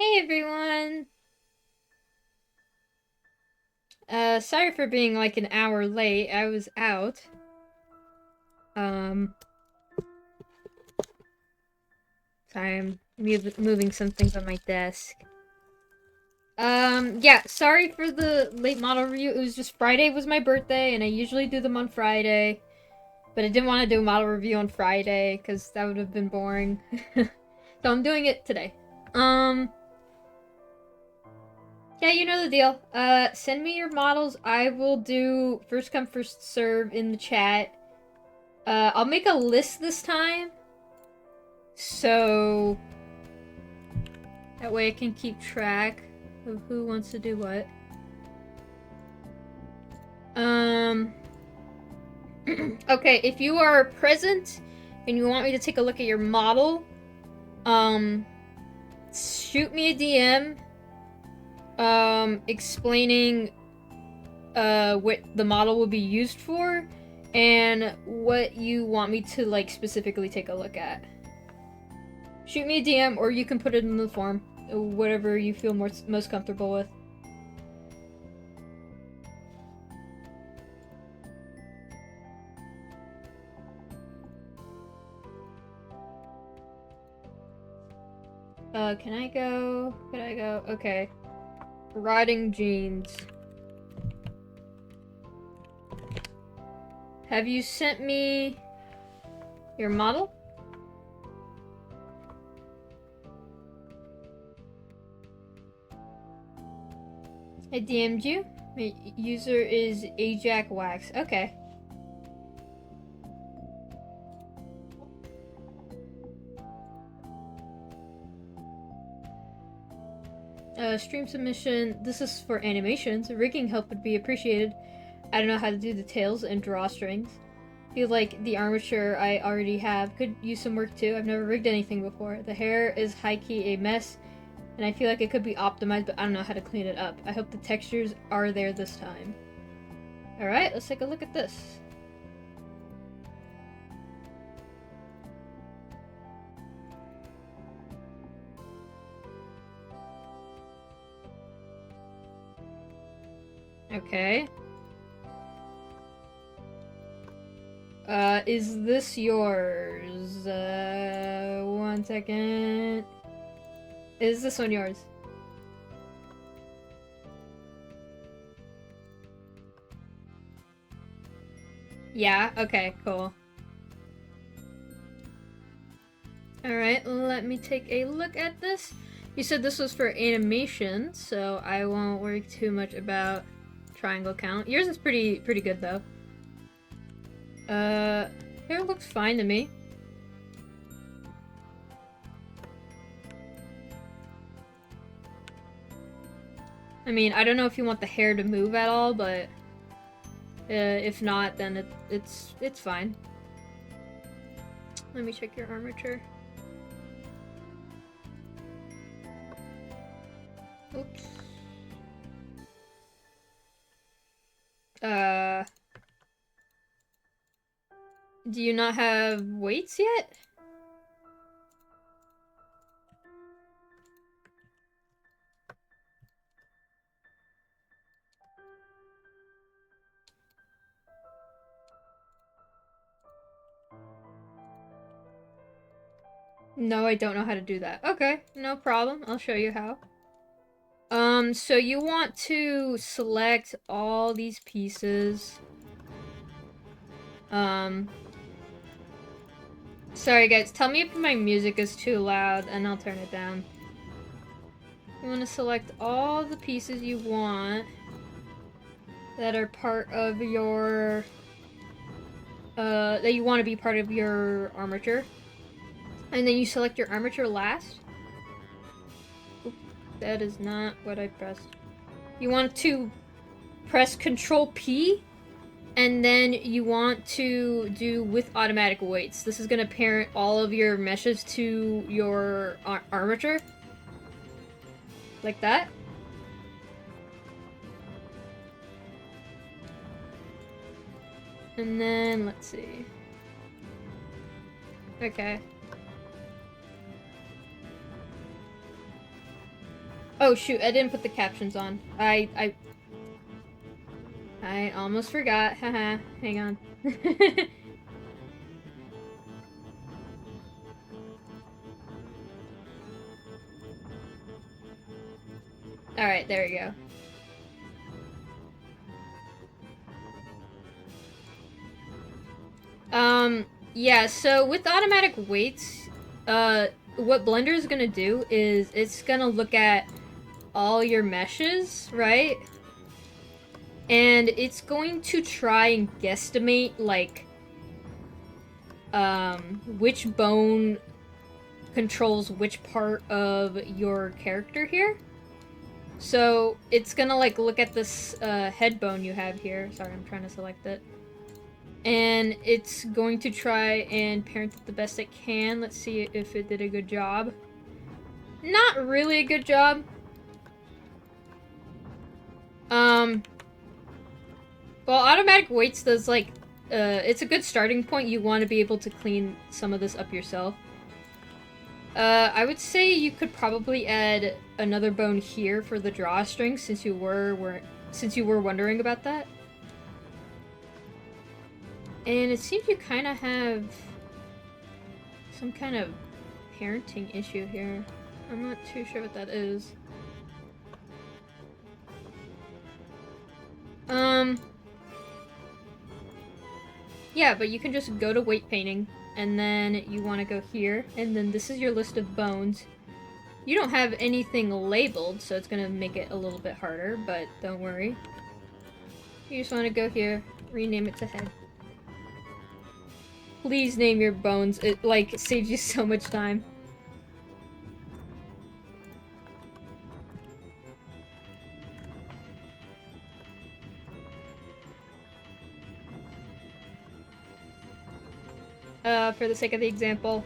Hey everyone! Sorry for being like an hour late. I was out. Um, Sorry, I'm moving some things on my desk. Yeah, sorry for the late model review. It was just Friday was my birthday, and I usually do them on Friday. But I didn't want to do a model review on Friday, because that would have been boring. So I'm doing it today. Um, yeah, you know the deal. Send me your models. I will do first come, first serve in the chat. I'll make a list this time, so that way I can keep track of who wants to do what. Um, okay, if you are present and you want me to take a look at your model, shoot me a DM, explaining, what the model will be used for and what you want me to, like, specifically take a look at. Shoot me a DM, or you can put it in the form, whatever you feel most comfortable with. Can I go? Can I go? Okay. Rotting jeans. Have you sent me your model? I DM'd you. My user is Ajax Wax. Okay. Stream submission. This is for animations. Rigging help would be appreciated. I don't know how to do the tails and drawstrings. Feel like the armature I already have could use some work too. I've never rigged anything before. The hair is high-key a mess, and I feel like it could be optimized, but I don't know how to clean it up. I hope the textures are there this time. Alright, let's take a look at this. Okay. Is this yours? One second. Is this one yours? Yeah, okay, cool. Alright, let me take a look at this. You said this was for animation, so I won't worry too much about triangle count. Yours is pretty good though. Hair looks fine to me. I mean, I don't know if you want the hair to move at all, but if not, then it's fine. Let me check your armature. Oops. Do you not have weights yet? No, I don't know how to do that. Okay, no problem. I'll show you how. So you want to select all these pieces. Sorry guys, tell me if my music is too loud and I'll turn it down. You want to select all the pieces you want that are part of your, that you want to be part of your armature. And then you select your armature last. Oop, that is not what I pressed. You want to press Control P, and then you want to do with automatic weights. This is going to parent all of your meshes to your armature. Like that. And then, let's see. Okay. Oh shoot, I didn't put the captions on. I almost forgot. Haha, hang on. Alright, there we go. Yeah, so with automatic weights, what Blender is gonna do is it's gonna look at all your meshes, right? And it's going to try and guesstimate, like, which bone controls which part of your character here. So it's gonna, like, look at this, head bone you have here. Sorry, I'm trying to select it. And it's going to try and parent it the best it can. Let's see if it did a good job. Not really a good job. Well, automatic weights does, like, it's a good starting point. You want to be able to clean some of this up yourself. I would say you could probably add another bone here for the drawstring since you were wondering about that. And it seems you kind of have some kind of parenting issue here. I'm not too sure what that is. Yeah, but you can just go to weight painting, and then you want to go here, and then this is your list of bones. You don't have anything labeled, so it's gonna make it a little bit harder, but don't worry. You just want to go here, rename it to head. Please name your bones. It, like, saves you so much time. For the sake of the example.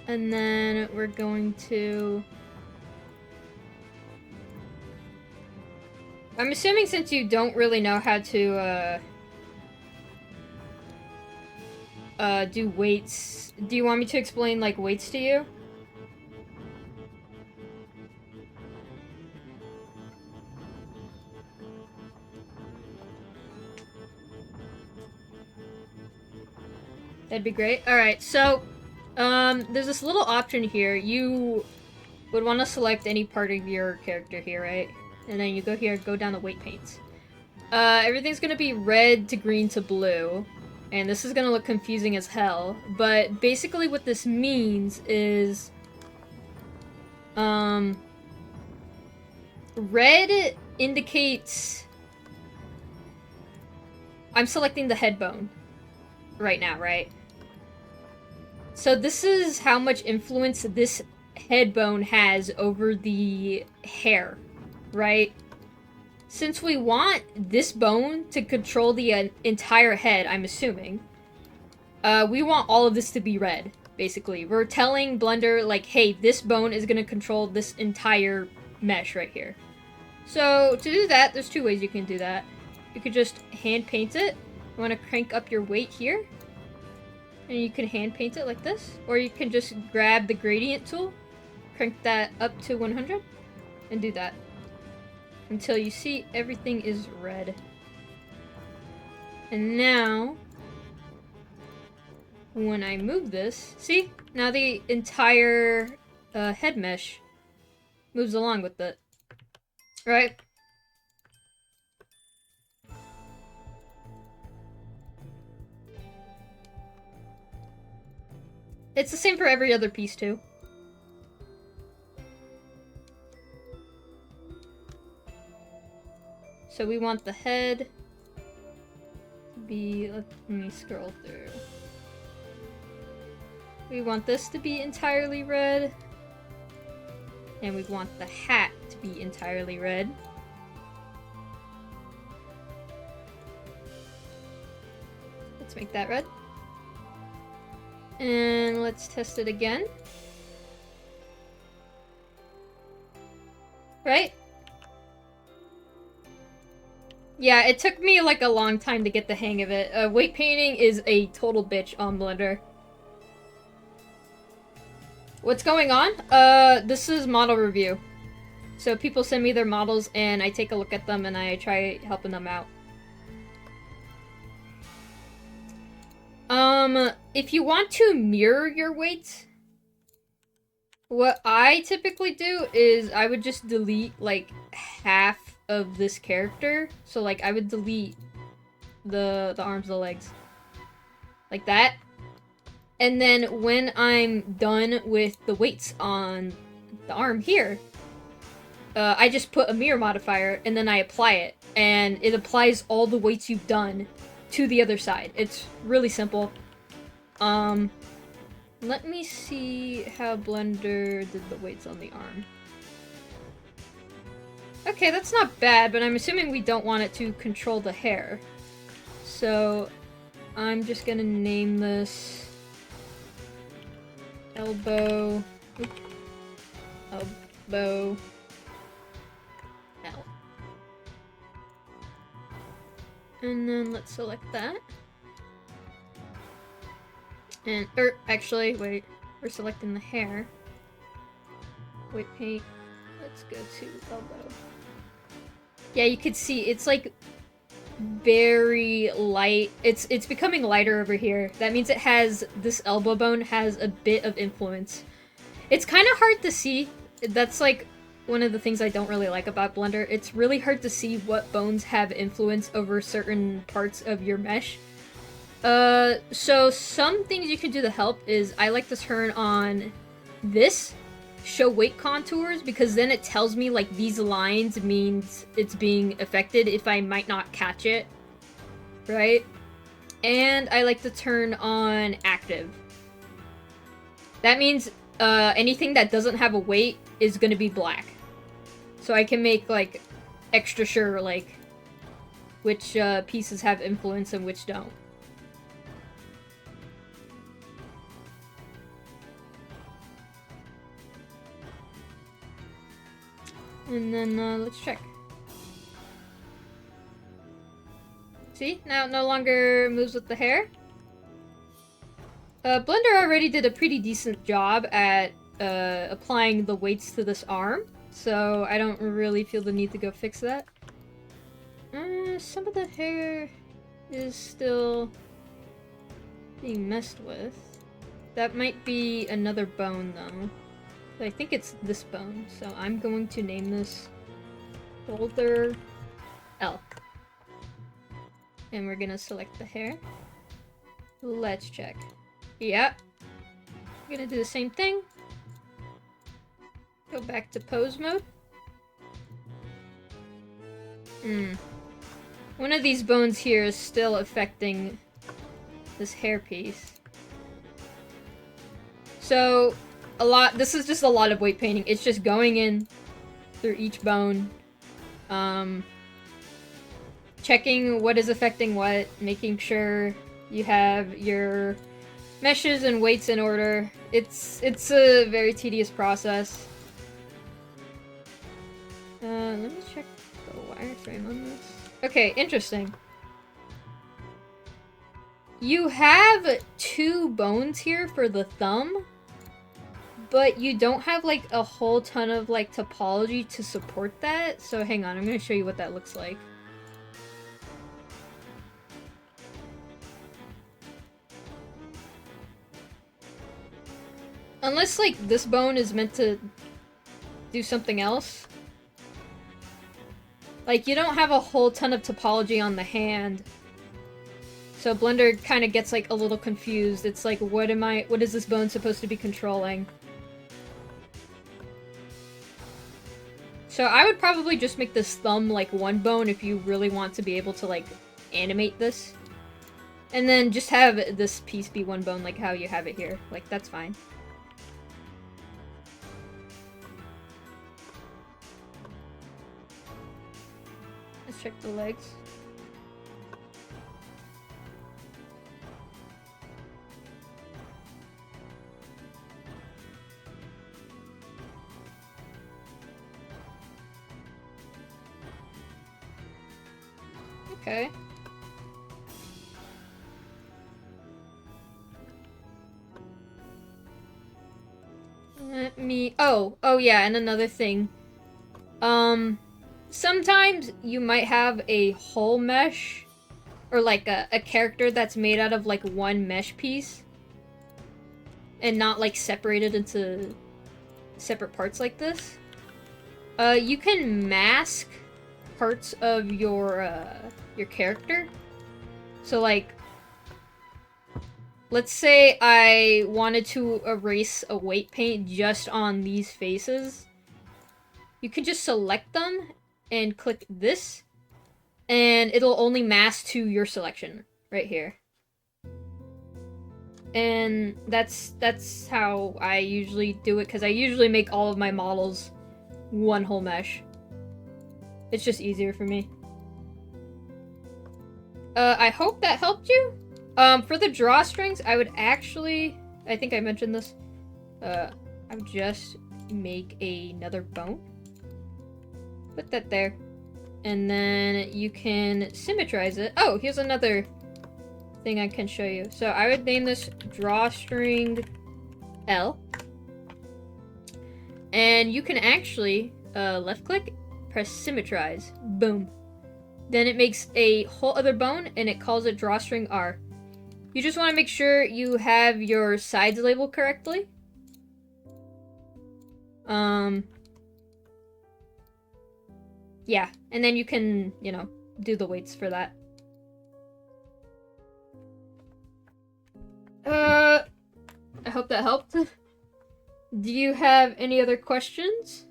And then we're going to... I'm assuming since you don't really know how to, do weights, do you want me to explain, like, weights to you? That'd be great. Alright, so, there's this little option here. You would want to select any part of your character here, right? And then you go here, go down to weight paints. Everything's gonna be red to green to blue. And this is gonna look confusing as hell. But basically what this means is... red indicates... I'm selecting the head bone right now, right? So this is how much influence this head bone has over the hair, right? Since we want this bone to control the entire head, I'm assuming, we want all of this to be red, basically. We're telling Blender, like, hey, this bone is gonna control this entire mesh right here. So, to do that, there's two ways you can do that. You could just hand paint it. You want to crank up your weight here. And you can hand paint it like this. Or you can just grab the gradient tool, crank that up to 100, and do that. Until you see everything is red. And now, when I move this, see? Now the entire head mesh moves along with it. Right? It's the same for every other piece, too. So we want the head to be... Let me scroll through. We want this to be entirely red. And we want the hat to be entirely red. Let's make that red. And let's test it again. Right? Yeah, it took me like a long time to get the hang of it. Weight painting is a total bitch on Blender. What's going on? This is model review. So people send me their models and I take a look at them and I try helping them out. If you want to mirror your weights, what I typically do is I would just delete like half of this character. So like I would delete the arms, the legs. Like that. And then when I'm done with the weights on the arm here, I just put a mirror modifier and then I apply it. And it applies all the weights you've done to the other side. It's really simple. Let me see how Blender did the weights on the arm. Okay, that's not bad, but I'm assuming we don't want it to control the hair. So I'm just gonna name this elbow, elbow, L. And then let's select that. And, actually, wait, we're selecting the hair. Weight paint, let's go to elbow. Yeah, you could see, it's like very light. It's becoming lighter over here. That means it has, this elbow bone has a bit of influence. It's kind of hard to see. That's like one of the things I don't really like about Blender. It's really hard to see what bones have influence over certain parts of your mesh. So some things you can do to help is I like to turn on this, show weight contours, because then it tells me like these lines means it's being affected if I might not catch it, right? And I like to turn on active. That means anything that doesn't have a weight is gonna be black. So I can make like extra sure like which pieces have influence and which don't. And then let's check. See? Now it no longer moves with the hair. Blender already did a pretty decent job at applying the weights to this arm, so I don't really feel the need to go fix that. Some of the hair is still being messed with. That might be another bone, though. I think it's this bone, so I'm going to name this Boulder L. And we're gonna select the hair. Let's check. Yep. We're gonna do the same thing. Go back to pose mode. One of these bones here is still affecting this hair piece. So, this is just a lot of weight painting. It's just going in through each bone, checking what is affecting what, making sure you have your meshes and weights in order. It's a very tedious process. Let me check the wireframe on this. Okay, interesting. You have 2 bones here for the thumb, but you don't have like a whole ton of like topology to support that. So hang on, I'm gonna show you what that looks like. Unless like this bone is meant to do something else. Like you don't have a whole ton of topology on the hand. So Blender kind of gets like a little confused. It's like, what is this bone supposed to be controlling? So I would probably just make this thumb like one bone if you really want to be able to like animate this. And then just have this piece be one bone like how you have it here. Like, that's fine. Let's check the legs. Okay. Let me... Oh yeah, and another thing. Sometimes you might have a whole mesh, or like a character that's made out of like one mesh piece, and not like separated into separate parts like this. You can mask parts of your character. So like, let's say I wanted to erase a weight paint just on these faces. You can just select them and click this, and it'll only mask to your selection right here. And that's how I usually do it, because I usually make all of my models one whole mesh. It's just easier for me. I hope that helped you. For the drawstrings, I would actually... I think I mentioned this. I would just make another bone. Put that there. And then you can symmetrize it. Oh, here's another thing I can show you. So I would name this drawstring L. And you can actually left click, press symmetrize. Boom. Then it makes a whole other bone and it calls it drawstring R. You just want to make sure you have your sides labeled correctly. Yeah, and then you can, you know, do the weights for that. I hope that helped. Do you have any other questions?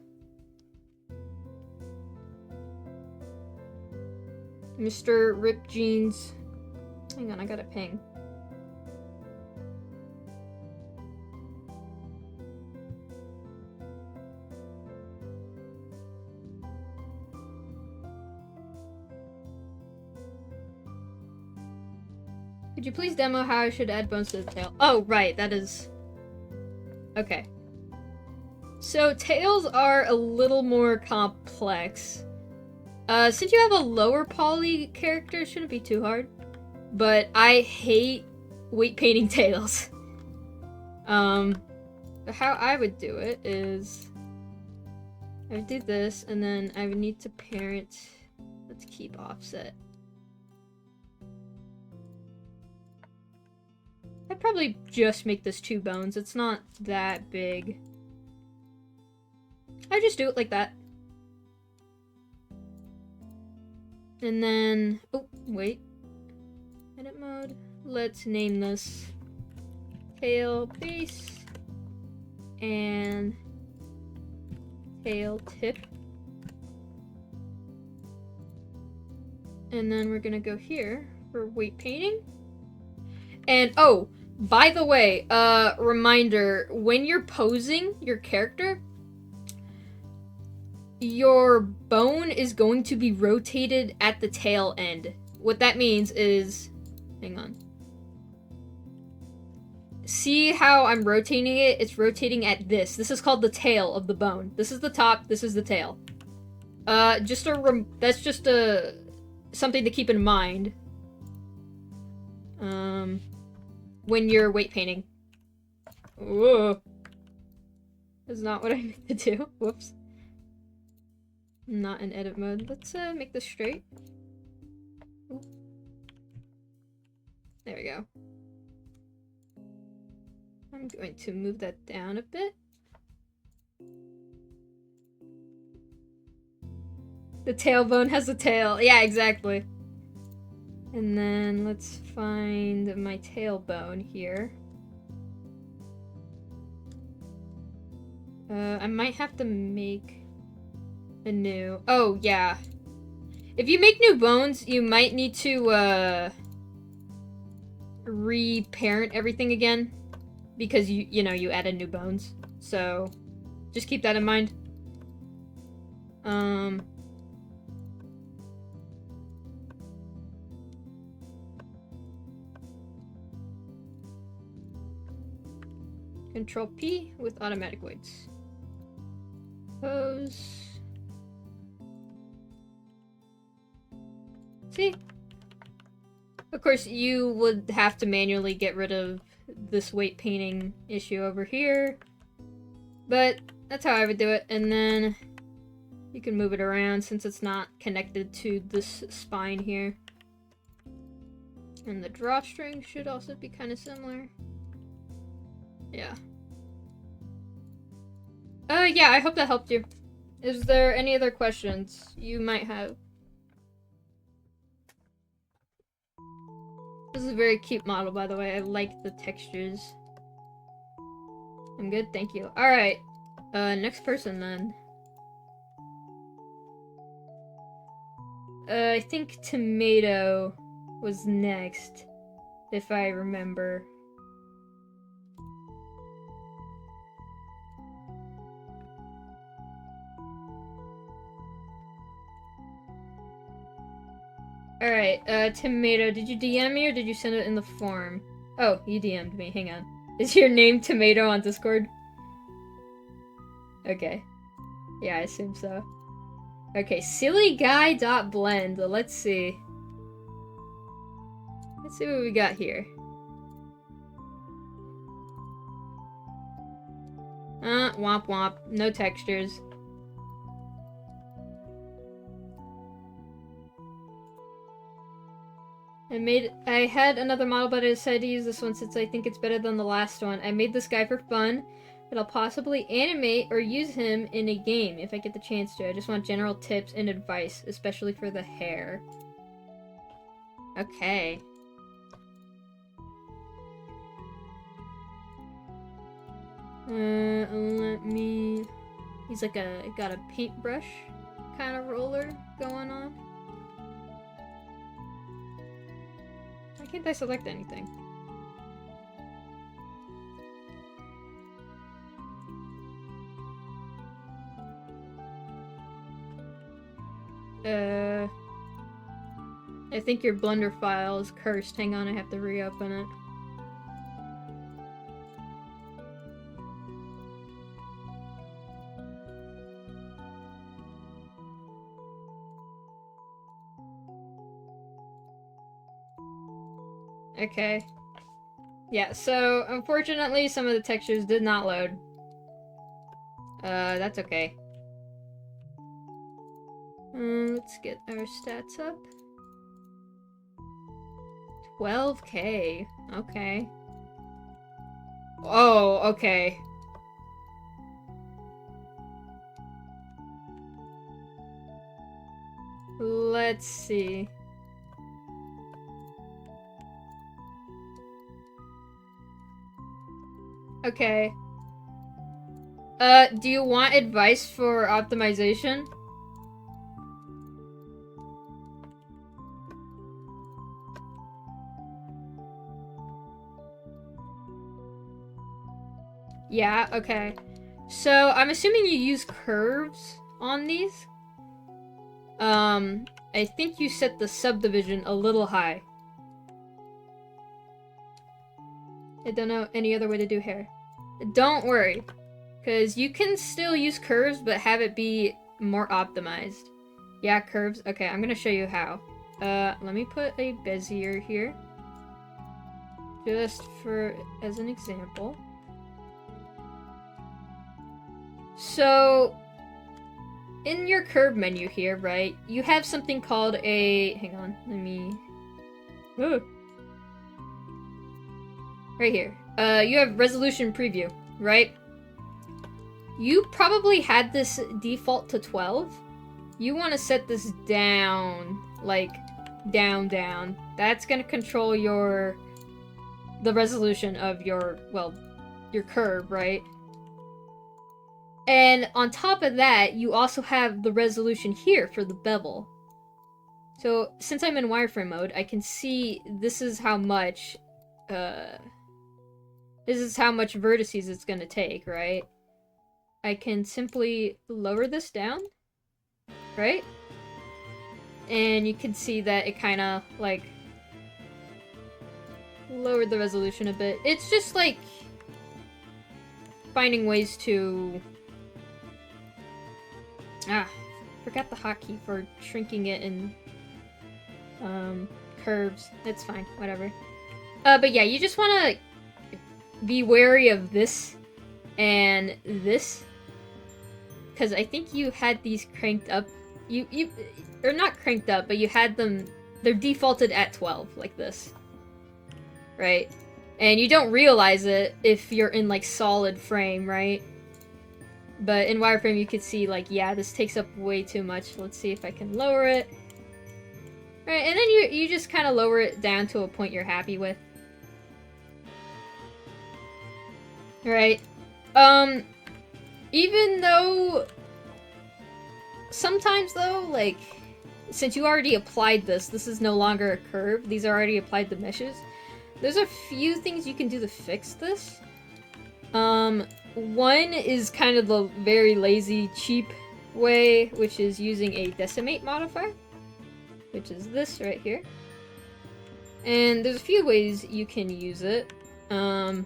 Mr. Rip Jeans. Hang on, I got a ping. Could you please demo how I should add bones to the tail? Oh, right, that is... Okay. So, tails are a little more complex. Since you have a lower poly character, it shouldn't be too hard. But I hate weight painting tails. How I would do it is... I would do this, and then I would need to parent... Let's keep offset. I'd probably just make this 2 bones. It's not that big. I just do it like that. And then... Oh, wait. Edit mode. Let's name this tail base and tail tip. And then we're gonna go here for weight painting. And, oh, by the way, reminder, when you're posing your character, your bone is going to be rotated at the tail end. What that means is, hang on. See how I'm rotating it? It's rotating at this. This is called the tail of the bone. This is the top, this is the tail. That's just something to keep in mind. When you're weight painting. Whoa. That's not what I meant to do. Whoops. Not in edit mode. Let's make this straight. Ooh. There we go. I'm going to move that down a bit. The tailbone has a tail. Yeah, exactly. And then let's find my tailbone here. I might have to make a new... Oh, yeah. If you make new bones, you might need to, reparent everything again. Because, you know, you added new bones. So, just keep that in mind. Control P with automatic weights. Pose. See? Of course, you would have to manually get rid of this weight painting issue over here. But that's how I would do it. And then you can move it around since it's not connected to this spine here. And the drawstring should also be kind of similar. Yeah. Yeah, I hope that helped you. Is there any other questions you might have? This is a very cute model, by the way. I like the textures. I'm good, thank you. Alright. Next person then. I think Tomato was next, if I remember. Alright, Tomato, did you DM me or did you send it in the form? Oh, you DM'd me, hang on. Is your name Tomato on Discord? Okay. Yeah, I assume so. Okay, sillyguy.blend. Let's see. Let's see what we got here. Womp womp. No textures. I had another model, but I decided to use this one since I think it's better than the last one. I made this guy for fun, but I'll possibly animate or use him in a game if I get the chance to. I just want general tips and advice, especially for the hair. Okay. Let me... He's like got a paintbrush kind of roller going on. Why can't I select anything? I think your Blender file is cursed. Hang on, I have to reopen it. Okay. Yeah, so unfortunately some of the textures did not load. That's okay. Let's get our stats up. 12K. Okay. Oh, okay. Let's see. Okay. Do you want advice for optimization? Yeah, okay. So, I'm assuming you use curves on these? I think you set the subdivision a little high. I don't know any other way to do hair. Don't worry, because you can still use curves, but have it be more optimized. Yeah, curves. Okay, I'm gonna show you how. Let me put a Bezier here. Just as an example. So, in your curve menu here, right, you have something called a... Hang on, let me... Ooh. Right here. You have resolution preview, right? You probably had this default to 12. You want to set this down, like, down. That's going to control the resolution of your curve, right? And on top of that, you also have the resolution here for the bevel. So, since I'm in wireframe mode, I can see this is how much, vertices it's gonna take, right? I can simply lower this down, right? And you can see that it kind of, like, lowered the resolution a bit. It's just, like, finding ways to... forgot the hotkey for shrinking it in, curves. It's fine, whatever. But yeah, you just want to be wary of this and this, because I think you had these cranked up, or not cranked up, but you had them, they're defaulted at 12, like this. Right? And you don't realize it if you're in, like, solid frame, right? But in wireframe you could see, like, yeah, this takes up way too much. Let's see if I can lower it. Right, and then you just kind of lower it down to a point you're happy with. Right. Even though... Sometimes, though, like... Since you already applied this is no longer a curve. These are already applied the meshes. There's a few things you can do to fix this. One is kind of the very lazy, cheap way, which is using a decimate modifier. Which is this right here. And there's a few ways you can use it. You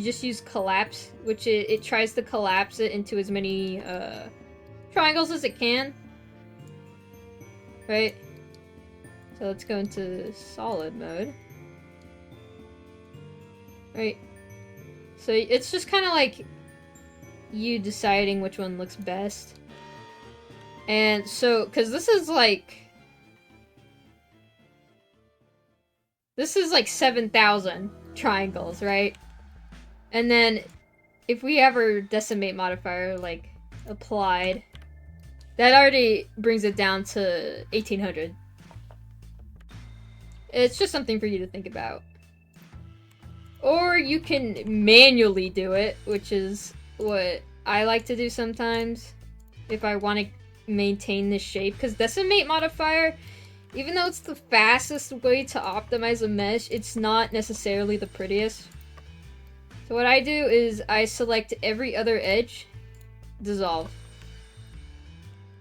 just use collapse, which it tries to collapse it into as many triangles as it can. Right? So let's go into solid mode. Right? So it's just kind of like you deciding which one looks best. And so, because this is like 7,000 triangles, right? And then if we have our decimate modifier, like, applied, that already brings it down to 1,800. It's just something for you to think about. Or you can manually do it, which is what I like to do sometimes if I want to maintain this shape. Because decimate modifier, even though it's the fastest way to optimize a mesh, it's not necessarily the prettiest. So what I do is I select every other edge, dissolve.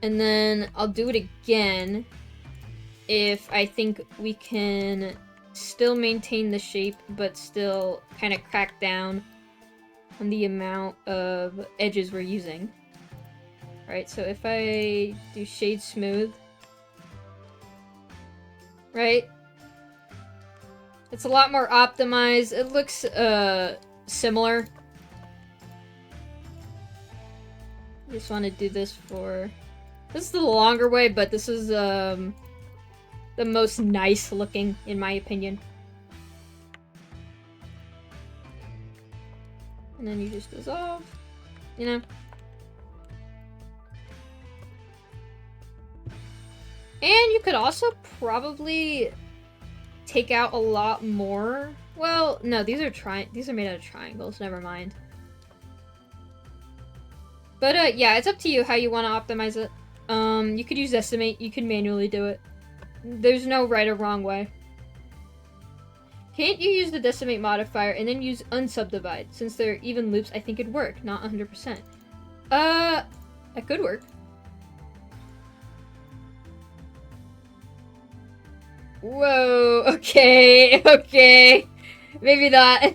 And then I'll do it again if I think we can still maintain the shape, but still kind of crack down on the amount of edges we're using. Right, so if I do shade smooth, right? It's a lot more optimized. It looks similar. Just want to do this for... This is the longer way, but this is the most nice looking, in my opinion. And then you just dissolve, you know? And you could also probably take out a lot more. Well, no, these are made out of triangles, never mind. But yeah, it's up to you how you want to optimize it. You could use estimate, you can manually do it. There's no right or wrong way. Can't you use the decimate modifier and then use unsubdivide? Since they're even loops, I think it'd work, not 100%. That could work. Whoa, okay, okay. Maybe not.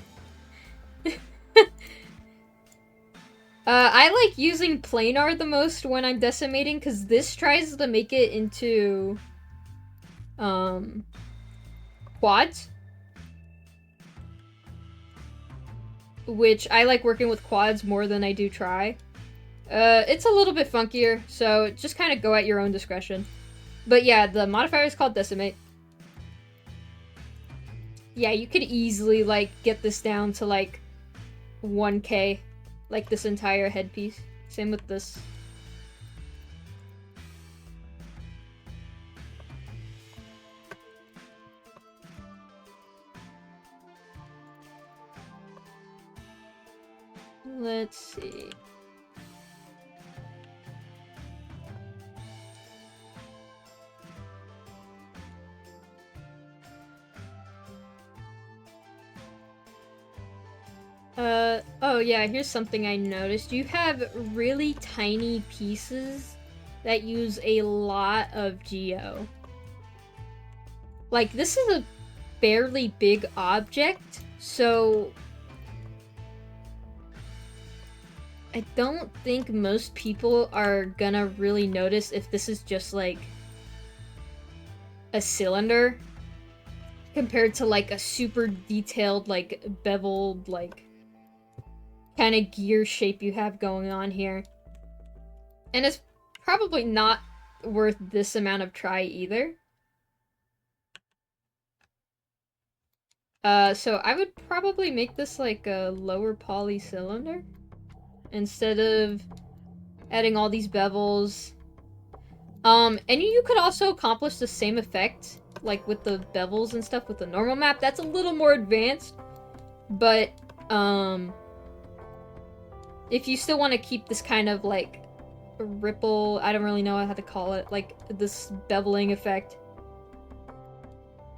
I like using planar the most when I'm decimating, because this tries to make it into, quads. Which I like working with quads more than I do try. It's a little bit funkier, so just kind of go at your own discretion. But yeah, the modifier is called decimate. Yeah, you could easily, like, get this down to, like, 1K. Like, this entire headpiece. Same with this. Let's see. Oh yeah, here's something I noticed. You have really tiny pieces that use a lot of geo. Like, this is a fairly big object, so I don't think most people are gonna really notice if this is just, like, a cylinder compared to, like, a super detailed, like, beveled, like, kind of gear shape you have going on here. And it's probably not worth this amount of try either. So I would probably make this like a lower poly cylinder instead of adding all these bevels. And you could also accomplish the same effect like with the bevels and stuff with the normal map. That's a little more advanced, but if you still want to keep this kind of like ripple, I don't really know how to call it, like this beveling effect,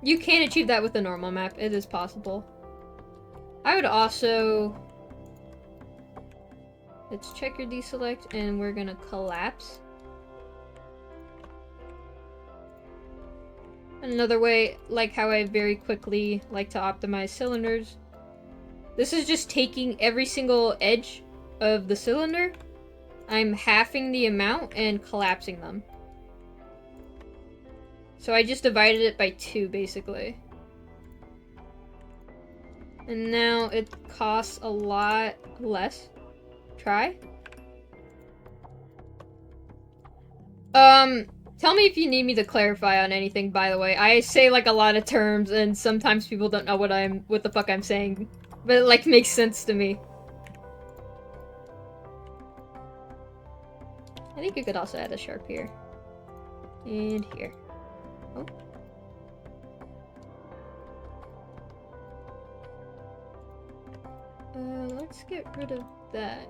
you can achieve that with the normal map. It is possible. I would also... Let's check your deselect, and we're gonna collapse. Another way, like how I very quickly like to optimize cylinders. This is just taking every single edge of the cylinder. I'm halving the amount and collapsing them. So I just divided it by 2, basically. And now it costs a lot less. Try. Tell me if you need me to clarify on anything, by the way. I say like a lot of terms and sometimes people don't know what the fuck I'm saying. But it like makes sense to me. I think you could also add a sharp here. And here. Oh. Let's get rid of that.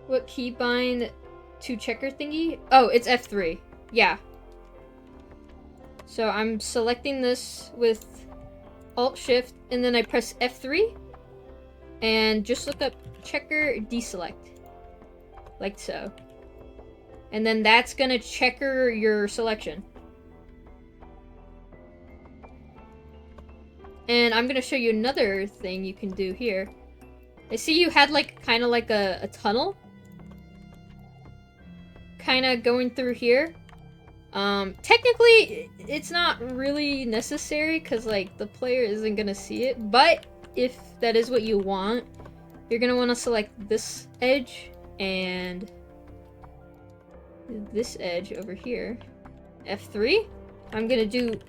What keybind to checker thingy? Oh, it's F3. Yeah. So I'm selecting this with Alt-Shift, and then I press F3, and just look up checker deselect. Like so. And then that's gonna checker your selection. And I'm gonna show you another thing you can do here. I see you had like kind of like a tunnel kind of going through here. Technically it's not really necessary because like the player isn't gonna see it, but if that is what you want, you're gonna want to select this edge and this edge over here. F3. I'm gonna do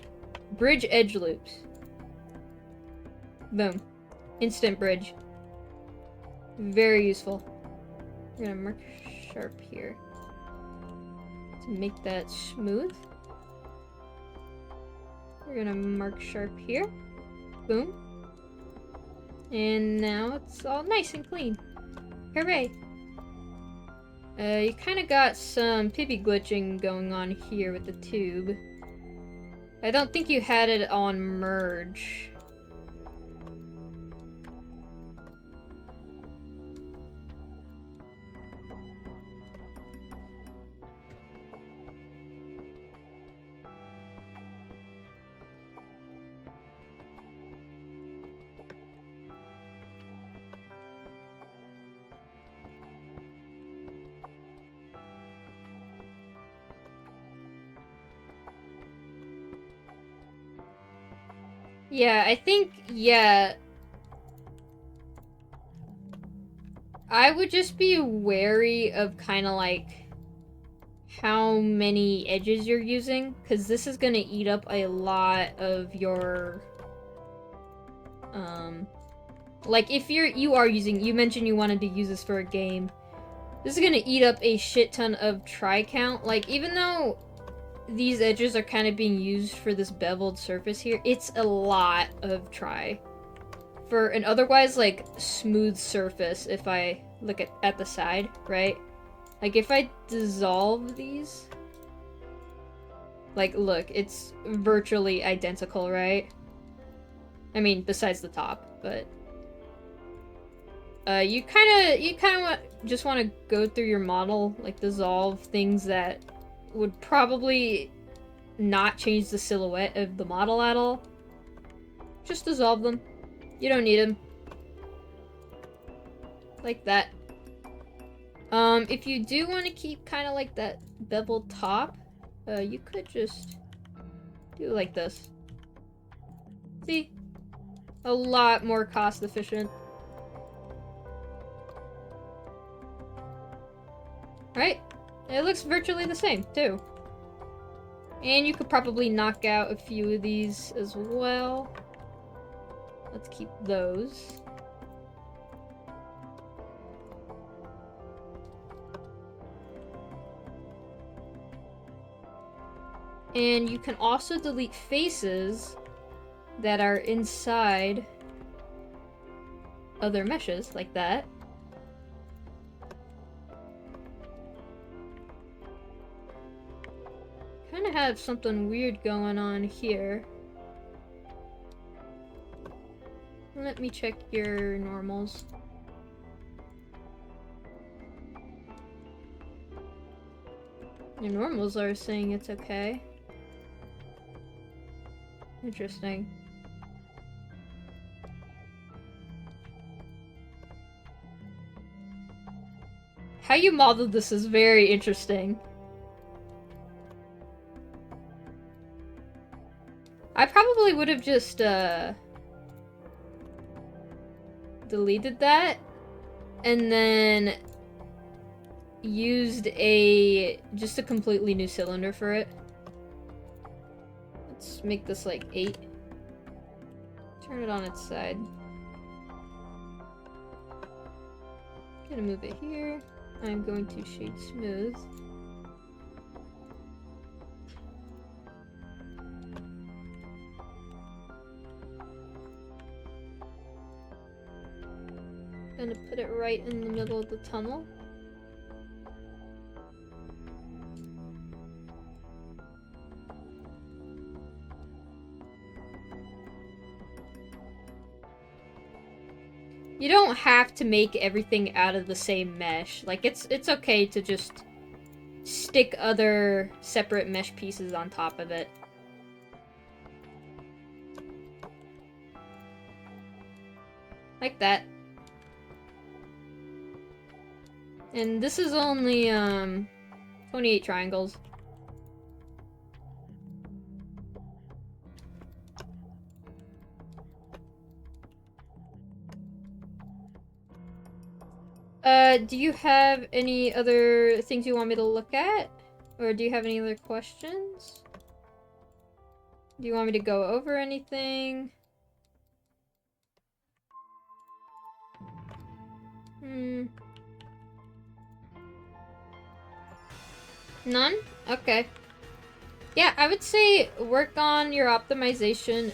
bridge edge loops. Boom. Instant bridge. Very useful. We're gonna mark sharp here to make that smooth. We're gonna mark sharp here. Boom. And now it's all nice and clean. Hooray! You kind of got some pippy glitching going on here with the tube. I don't think you had it on merge. Yeah, I think, yeah. I would just be wary of kind of like how many edges you're using, because this is going to eat up a lot of your, like if you are using, you mentioned you wanted to use this for a game. This is going to eat up a shit ton of try count. Like, even though these edges are kind of being used for this beveled surface here, it's a lot of try for an otherwise like smooth surface. If I look at the side, right, like if I dissolve these, like look, it's virtually identical, right? I mean, besides the top, but you kind of just want to go through your model, like dissolve things that would probably not change the silhouette of the model at all. Just dissolve them. You don't need them. Like that. If you do want to keep kind of like that beveled top, you could just Do it like this. See? A lot more cost efficient. Right? It looks virtually the same, too. And you could probably knock out a few of these as well. Let's keep those. And you can also delete faces that are inside other meshes, like that. Kind of have something weird going on here. Let me check your normals. Your normals are saying it's okay. Interesting. How you modeled this is very interesting. I probably would have just deleted that and then used just a completely new cylinder for it. Let's make this like 8. Turn it on its side. Gonna move it here. I'm going to shade smooth. Gonna put it right in the middle of the tunnel. You don't have to make everything out of the same mesh. Like, it's okay to just stick other separate mesh pieces on top of it. Like that. And this is only, 28 triangles. Do you have any other things you want me to look at? Or do you have any other questions? Do you want me to go over anything? None? Okay. Yeah, I would say work on your optimization.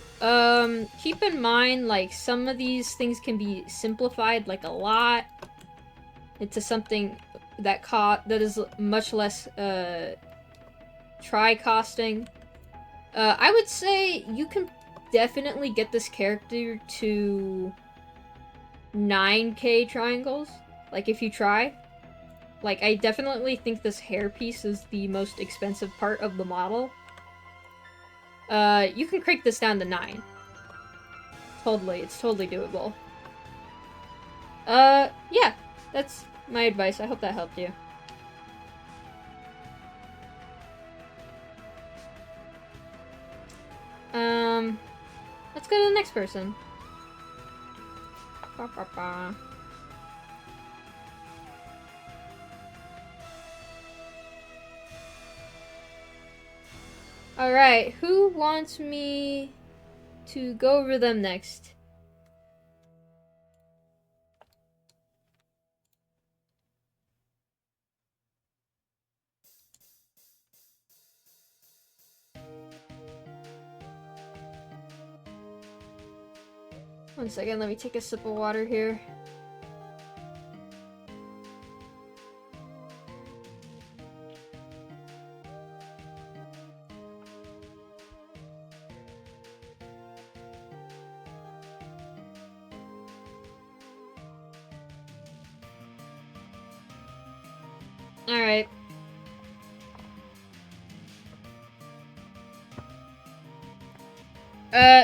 Keep in mind, like, some of these things can be simplified, like, a lot into something that is much less, tri-costing. I would say you can definitely get this character to 9K triangles, like, if you try. Like, I definitely think this hair piece is the most expensive part of the model. You can crank this down to 9. Totally, it's totally doable. Yeah, that's my advice. I hope that helped you. Let's go to the next person. Ba, ba, ba. Alright, who wants me to go over them next? One second, let me take a sip of water here. Alright.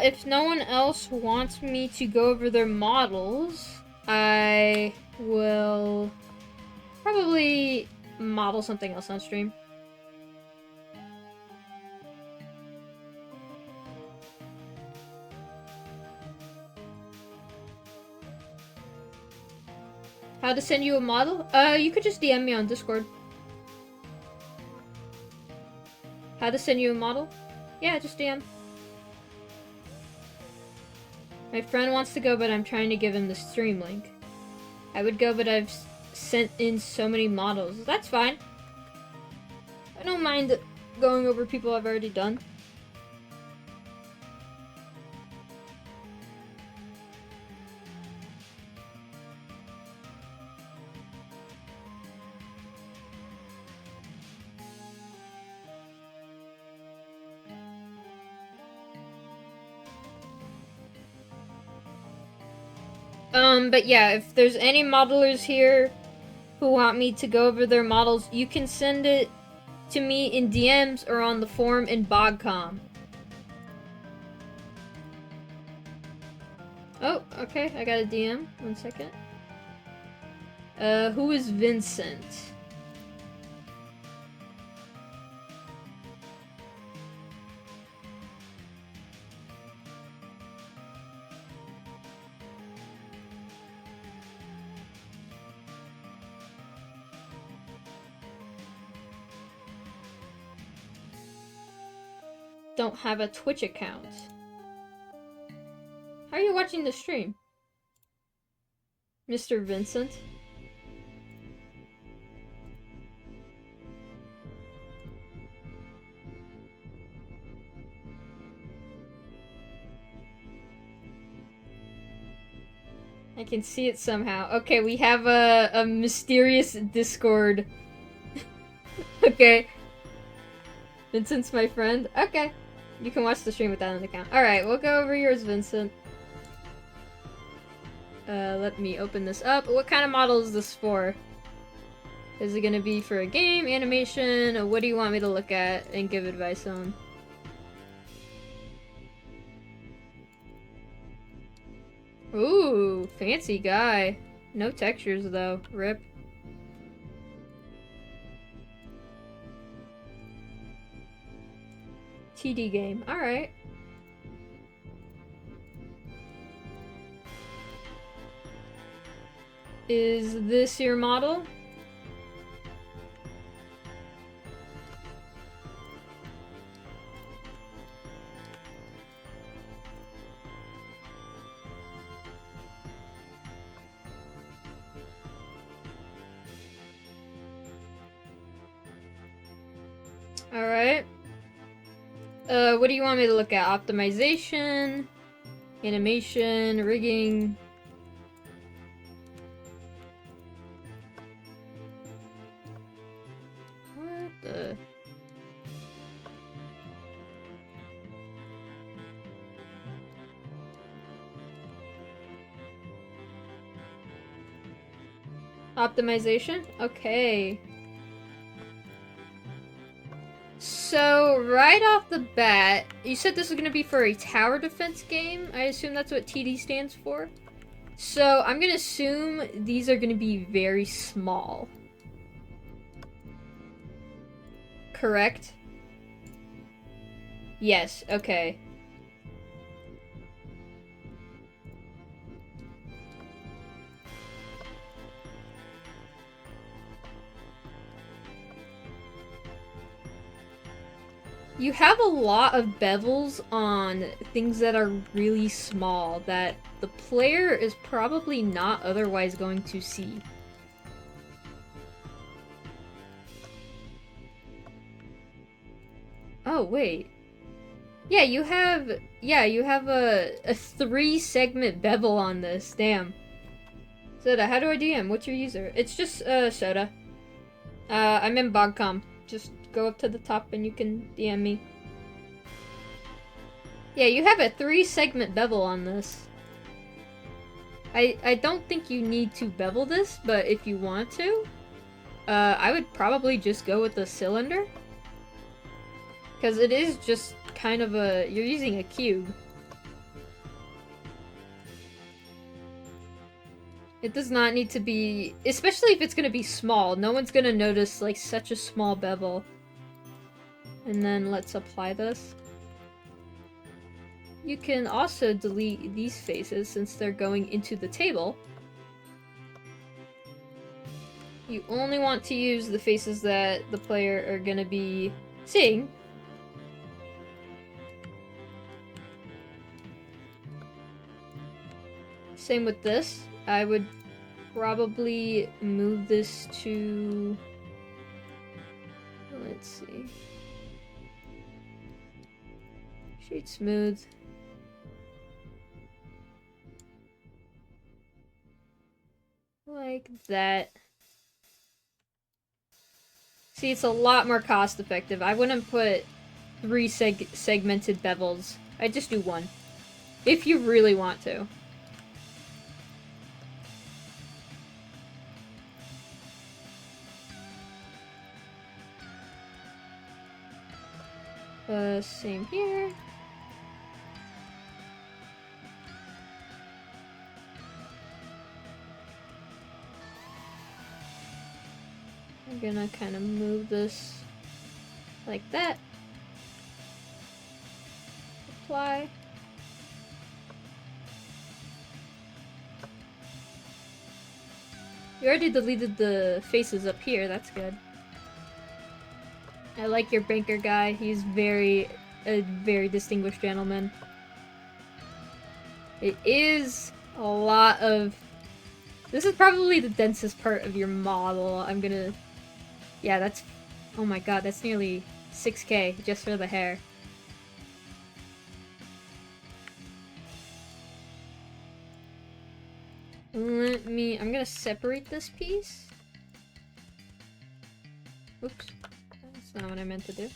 If no one else wants me to go over their models, I will probably model something else on stream. How to send you a model? You could just DM me on Discord. How to send you a model? Yeah, just DM. My friend wants to go, but I'm trying to give him the stream link. I would go, but I've sent in so many models. That's fine. I don't mind going over people I've already done. But yeah, if there's any modelers here who want me to go over their models, you can send it to me in DMs or on the forum in BogCom. Oh, okay, I got a DM. 1 second. Who is Vincent? Don't have a Twitch account. How are you watching the stream? Mr. Vincent? I can see it somehow. Okay, we have a mysterious Discord. Okay. Vincent's my friend? Okay. You can watch the stream without an account. Alright, we'll go over yours, Vincent. Let me open this up. What kind of model is this for? Is it gonna be for a game, animation, or what do you want me to look at and give advice on? Ooh, fancy guy. No textures though. Rip. TD game. Alright. Is this your model? Alright. What do you want me to look at? Optimization, animation, rigging. What the? Optimization? Okay. So, right off the bat, you said this is going to be for a tower defense game. I assume that's what TD stands for. So, I'm going to assume these are going to be very small. Correct? Yes, okay. You have a lot of bevels on things that are really small that the player is probably not otherwise going to see. Oh, wait. Yeah, you have a 3-segment bevel on this. Damn. Soda, how do I DM? What's your user? It's just, Soda. I'm in BogCom. Just go up to the top and you can DM me. Yeah, you have a 3-segment bevel on this. I don't think you need to bevel this, but if you want to, I would probably just go with the cylinder. Because it is just kind of a... you're using a cube. It does not need to be... especially if it's going to be small. No one's going to notice, like, such a small bevel. And then let's apply this. You can also delete these faces since they're going into the table. You only want to use the faces that the player are gonna be seeing. Same with this. I would probably move this to... let's see. Shade smooth. Like that. See, it's a lot more cost effective. I wouldn't put 3 segmented bevels. I'd just do 1. If you really want to. Same here. I'm gonna kind of move this like that. Apply. You already deleted the faces up here, that's good. I like your banker guy, he's a very distinguished gentleman. It is a lot of... this is probably the densest part of your model. I'm gonna... yeah, that's... oh my god, that's nearly 6K just for the hair. I'm gonna separate this piece. Oops. That's not what I meant to do.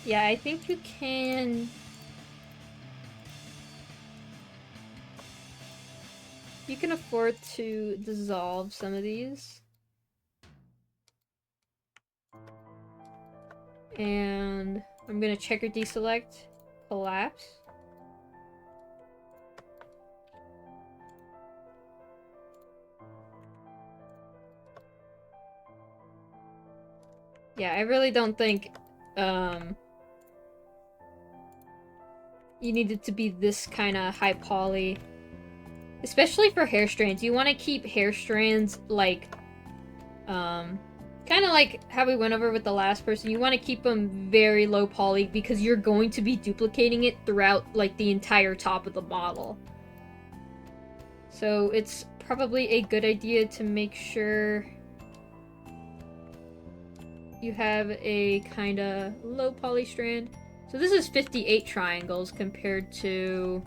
Yeah, I think you can... you can afford to dissolve some of these. And I'm gonna checker deselect, collapse. Yeah, I really don't think you need it to be this kind of high poly. Especially for hair strands. You want to keep hair strands like, kind of like how we went over with the last person. You want to keep them very low poly because you're going to be duplicating it throughout like the entire top of the model. So it's probably a good idea to make sure you have a kind of low poly strand. So this is 58 triangles compared to...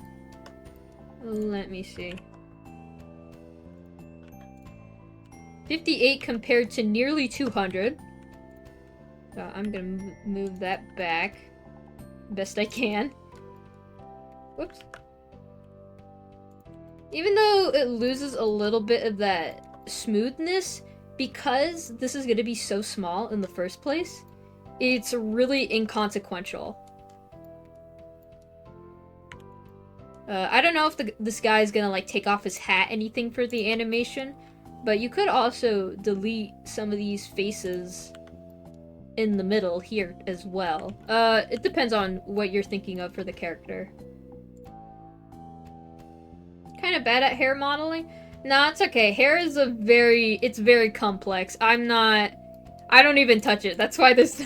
let me see. 58 compared to nearly 200. So I'm gonna move that back best I can. Whoops. Even though it loses a little bit of that smoothness, because this is gonna be so small in the first place, it's really inconsequential. I don't know if this guy's gonna like take off his hat anything for the animation, but you could also delete some of these faces in the middle here as well. It depends on what you're thinking of for the character. Kind of bad at hair modeling? Nah, it's okay. Hair is it's very complex. I don't even touch it. That's why there's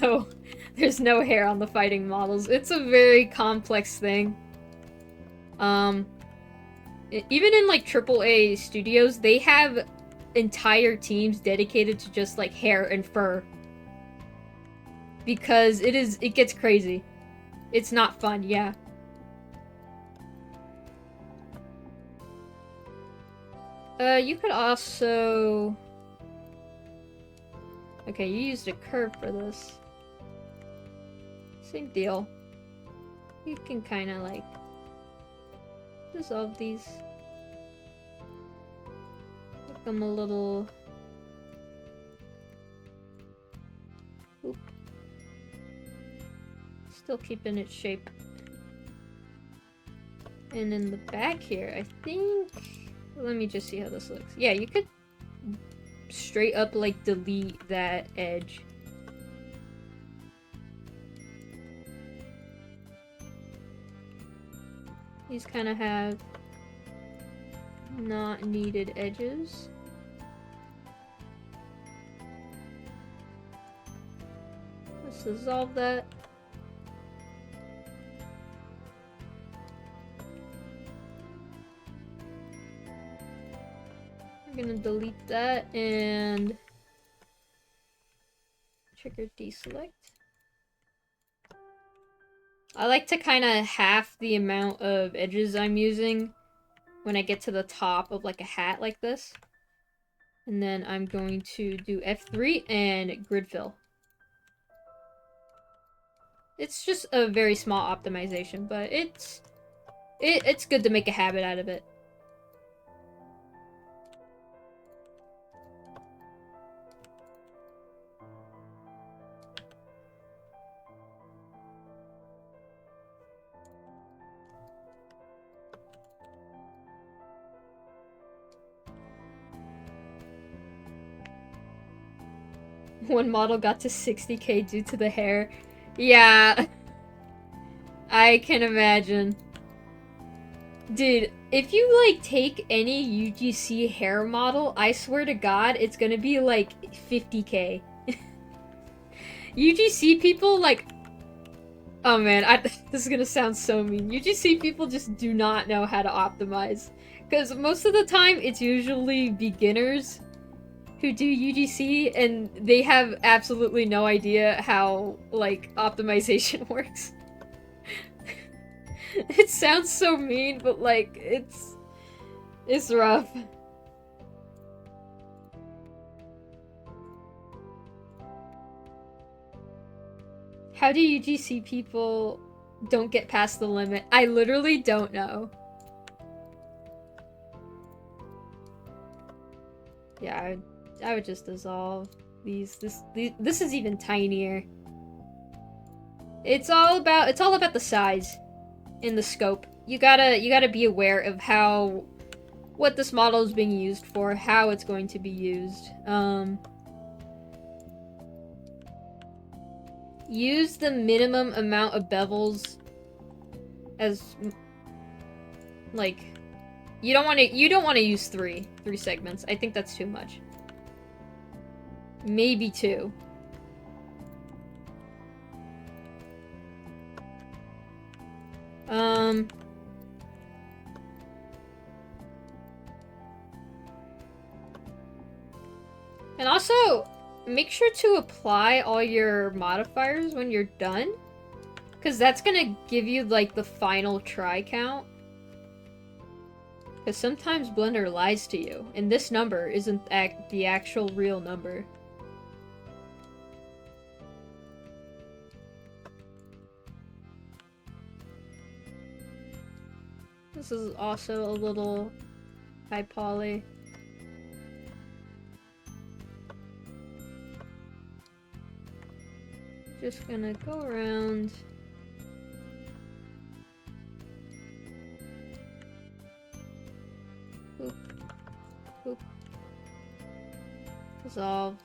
no hair on the fighting models. It's a very complex thing. Even in like AAA studios, they have entire teams dedicated to just like hair and fur. Because it gets crazy. It's not fun, yeah. You could also... okay, you used a curve for this. Same deal. You can kind of like dissolve these. Make them a little... oop. Still keeping its shape. And in the back here, I think... let me just see how this looks. Yeah, you could straight up like delete that edge. These kind of have not needed edges. Let's dissolve that. I'm gonna delete that and trigger deselect. I like to kind of half the amount of edges I'm using when I get to the top of like a hat like this. And then I'm going to do F3 and grid fill. It's just a very small optimization, but it's good to make a habit out of it. One model got to 60k due to the hair. Yeah. I can imagine. Dude, if you, like, take any UGC hair model, I swear to God, it's gonna be, like, 50k. UGC people, like... Oh man, this is gonna sound so mean. UGC people just do not know how to optimize. Because most of the time, it's usually beginners who do UGC, and they have absolutely no idea how, like, optimization works. It sounds so mean, but, like, it's rough. How do UGC people don't get past the limit? I literally don't know. Yeah, I would just dissolve these. This is even tinier. It's all about the size and the scope. You gotta be aware of what this model is being used for, how it's going to be used. Use the minimum amount of bevels as, like, you don't want to use three segments. I think that's too much. Maybe 2. And also, make sure to apply all your modifiers when you're done, because that's gonna give you, like, the final try count. Because sometimes Blender lies to you, and this number isn't the actual real number. This is also a little high poly. Just gonna go around. Boop. Boop. Dissolve.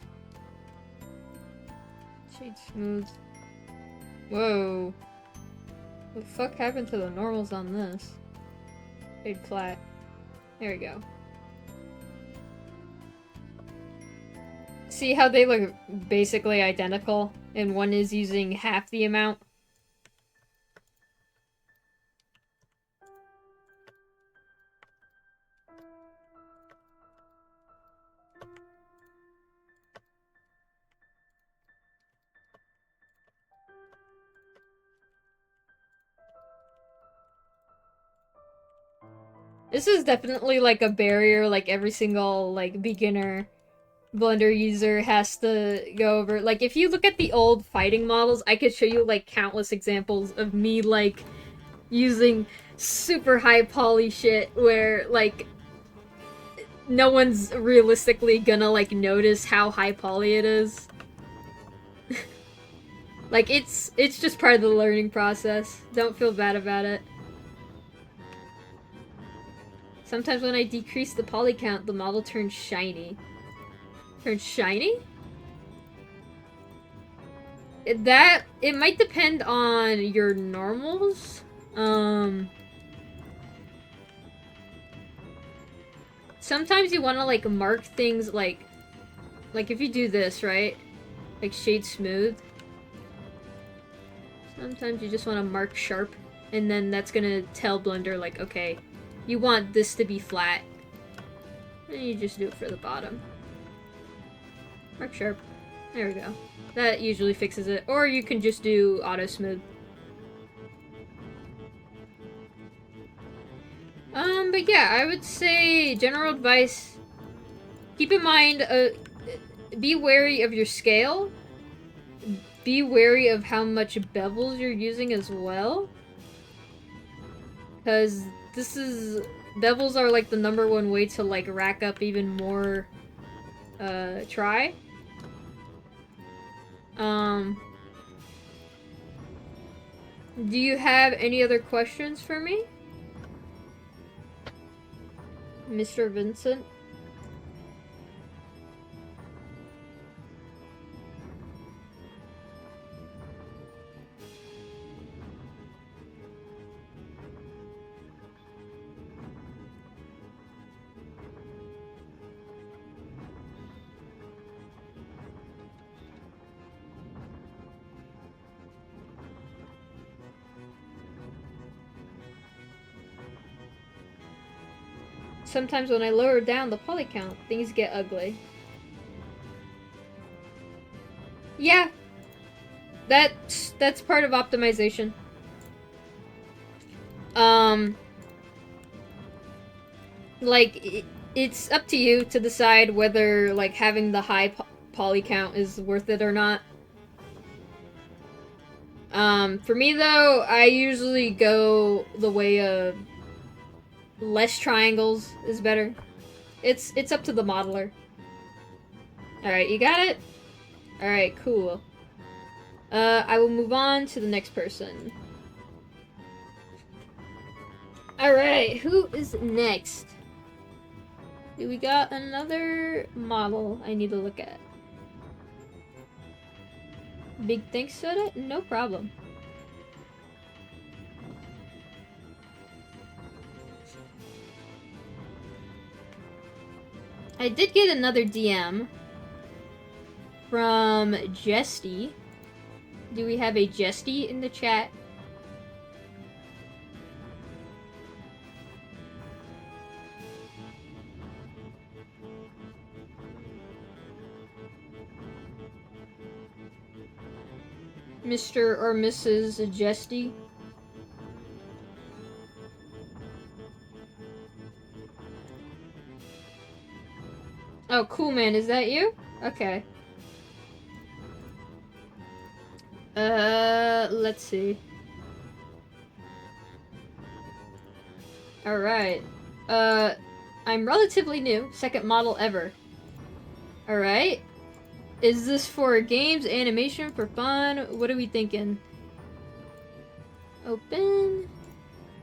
Shade smooth. Whoa. What the fuck happened to the normals on this? Shade flat. There we go. See how they look basically identical? And one is using half the amount? This is definitely, like, a barrier, like, every single, like, beginner Blender user has to go over. Like, if you look at the old fighting models, I could show you, like, countless examples of me, like, using super high poly shit where, like, no one's realistically gonna, like, notice how high poly it is. Like, it's just part of the learning process. Don't feel bad about it. Sometimes when I decrease the poly count, the model turns shiny. Turns shiny? It might depend on your normals. sometimes you want to like mark things like if you do this, right? Like shade smooth. Sometimes you just want to mark sharp, and then that's gonna tell Blender like, okay, you want this to be flat. And you just do it for the bottom. Mark sharp. There we go. That usually fixes it. Or you can just do auto smooth. But yeah, I would say general advice, keep in mind, be wary of your scale. Be wary of how much bevels you're using as well. Because bevels are like the #1 way to like rack up even more, try. Do you have any other questions for me? Mr. Vincent? Sometimes when I lower down the poly count, things get ugly. Yeah. That's part of optimization. Like, it's up to you to decide whether, like, having the high poly count is worth it or not. For me, though, I usually go the way of less triangles is better. It's up to the modeler. Alright, you got it? Alright, cool. I will move on to the next person. Alright, who is next? Do we got another model I need to look at? Big thanks, Soda? No problem. I did get another DM from Jesty. Do we have a Jesty in the chat? Mr. or Mrs. Jesty? Oh, cool, man. Is that you? Okay. Let's see. Alright. I'm relatively new. Second model ever. Alright. Is this for games, animation, for fun? What are we thinking? Open.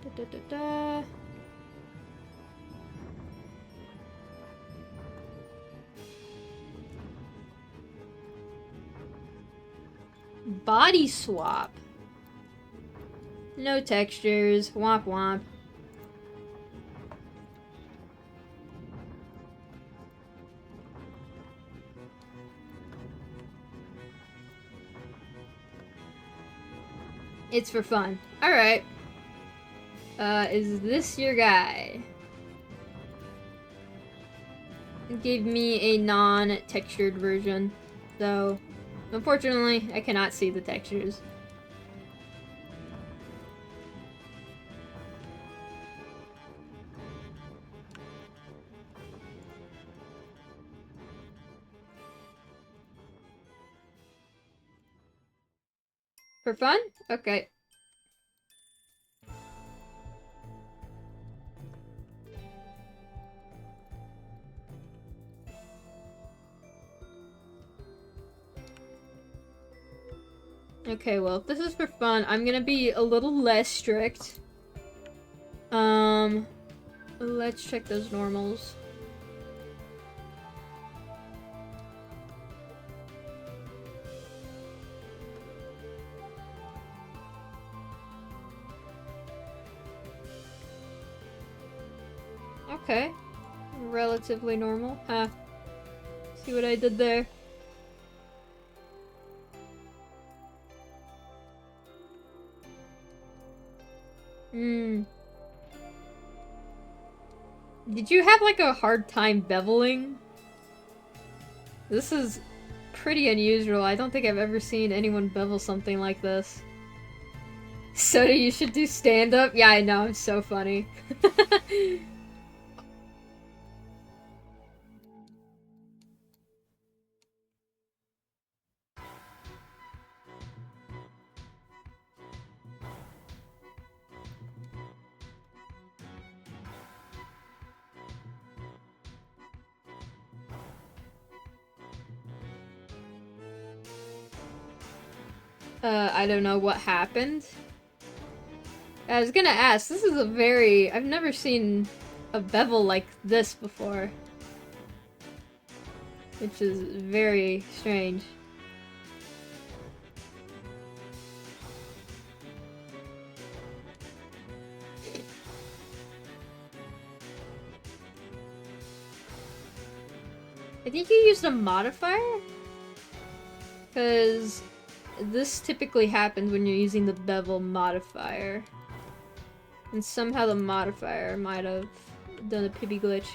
Da, da, da, da. Body swap. No textures. Womp womp. It's for fun. Alright. Is this your guy? It gave me a non-textured version, so unfortunately I cannot see the textures. For fun? Okay. Okay, well, if this is for fun, I'm gonna be a little less strict. Let's check those normals. Okay. relatively normal. Huh. See what I did there? Hmm. Did you have like a hard time beveling? This is pretty unusual. I don't think I've ever seen anyone bevel something like this. Soda, you should do stand-up? Yeah, I know, I'm so funny. I don't know what happened. I was gonna ask, this is a very... I've never seen a bevel like this before. Which is very strange. I think you used a modifier? Because this typically happens when you're using the bevel modifier. And somehow the modifier might have done a pibby glitch.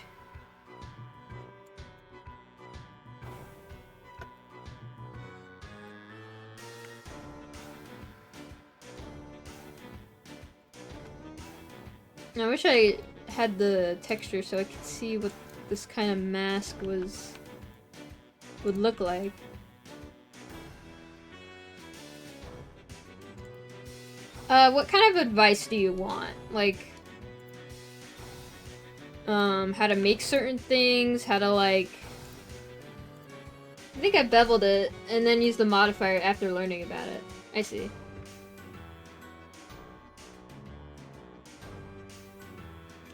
I wish I had the texture so I could see what this kind of mask would look like. What kind of advice do you want? Like, how to make certain things, how to like... I think I beveled it and then used the modifier after learning about it. I see.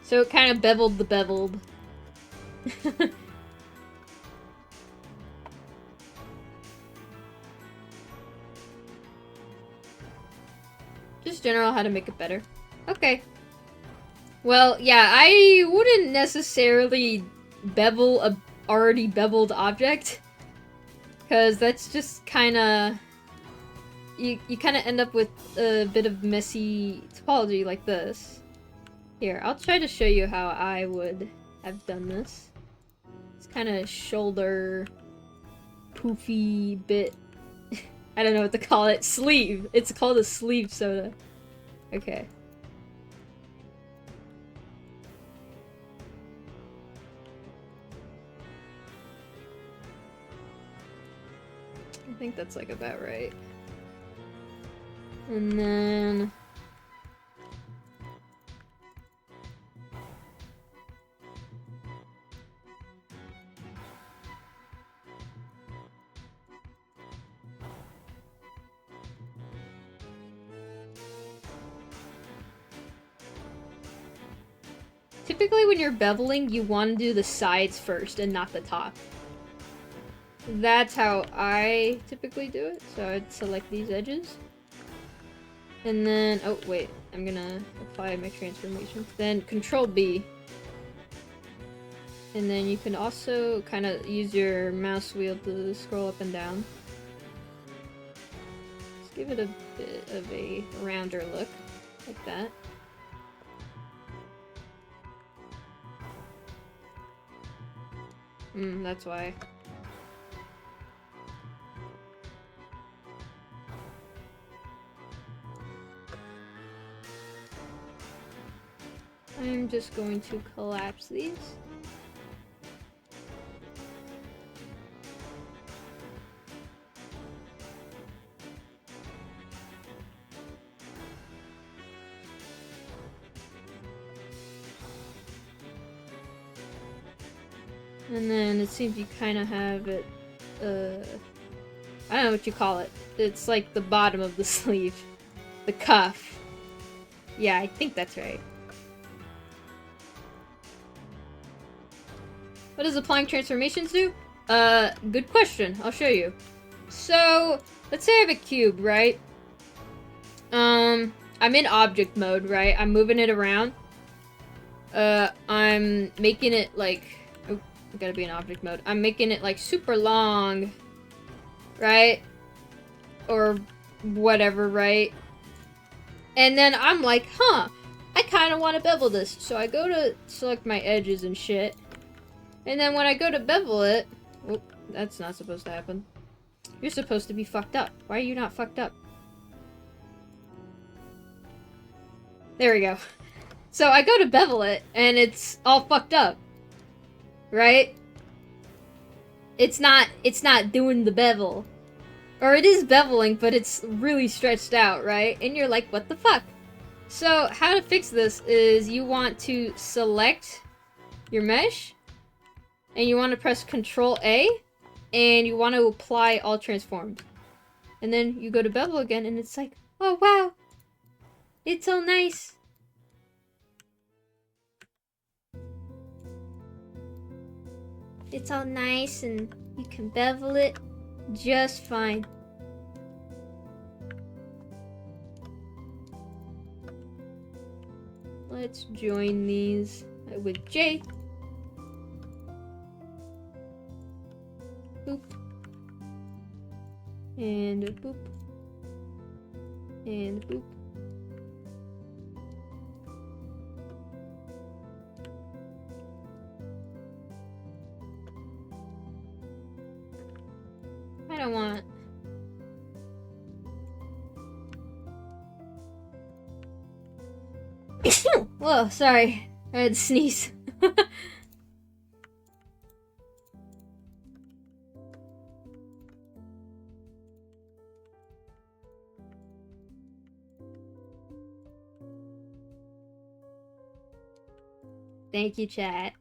So it kind of beveled the beveled. Just general how to make it better. Okay. Well, yeah, I wouldn't necessarily bevel a already beveled object. Because that's just kind of... You kind of end up with a bit of messy topology like this. Here, I'll try to show you how I would have done this. It's kind of shoulder poofy bit. I don't know what to call it. Sleeve. It's called a sleeve soda. Okay. I think that's like about right. And then... Typically when you're beveling, you want to do the sides first and not the top. That's how I typically do it. So I'd select these edges. And then, oh wait, I'm gonna apply my transformation. Then Control B. And then you can also kind of use your mouse wheel to scroll up and down. Just give it a bit of a rounder look, like that. That's why. I'm just going to collapse these. And then it seems you kind of have it, I don't know what you call it. It's like the bottom of the sleeve. The cuff. Yeah, I think that's right. What does applying transformations do? Good question. I'll show you. So, let's say I have a cube, right? I'm in object mode, right? I'm moving it around. I'm making it, like, gotta be in object mode. I'm making it like super long, right? Or whatever, right? And then I'm like, huh, I kind of want to bevel this. So I go to select my edges and shit. And then when I go to bevel it, whoop, that's not supposed to happen. You're supposed to be fucked up. Why are you not fucked up? There we go. So I go to bevel it, and it's all fucked up. Right? It's not doing the bevel. Or it is beveling, but it's really stretched out, right? And you're like, what the fuck? So how to fix this is you want to select your mesh, and you want to press Control A, and you want to apply all transformed. And then you go to bevel again, and it's like, oh wow, it's all nice. It's all nice, and you can bevel it just fine. Let's join these with J. Boop. And a boop. And a boop. I don't want... Whoa, sorry. I had to sneeze. Thank you, chat.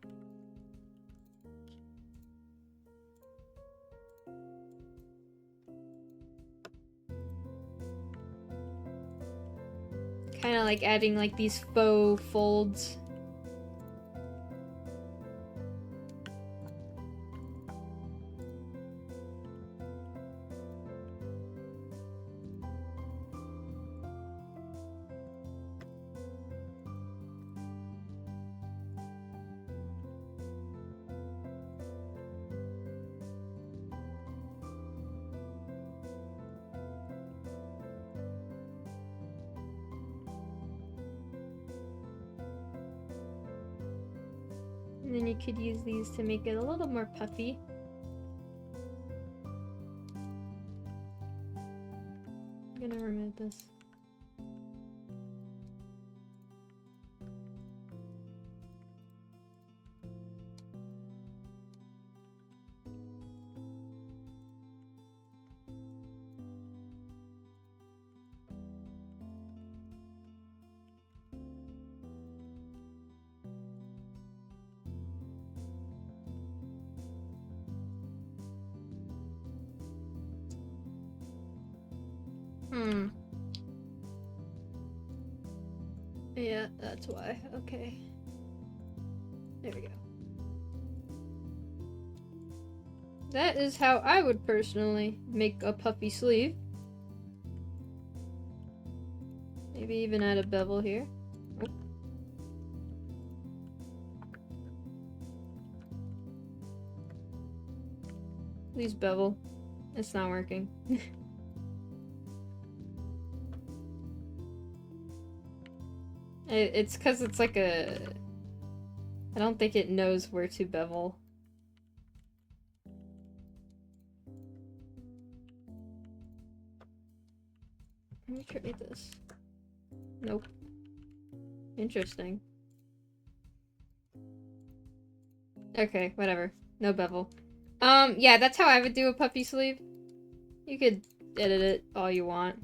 Kind of like adding like these faux folds. And then you could use these to make it a little more puffy. I'm gonna remove this. Yeah, that's why. Okay. There we go. That is how I would personally make a puffy sleeve. Maybe even add a bevel here. Oh. Please bevel. It's not working. It's because it's like a... I don't think it knows where to bevel. Let me try this. Nope. Interesting. Okay, whatever. No bevel. Yeah, that's how I would do a puffy sleeve. You could edit it all you want.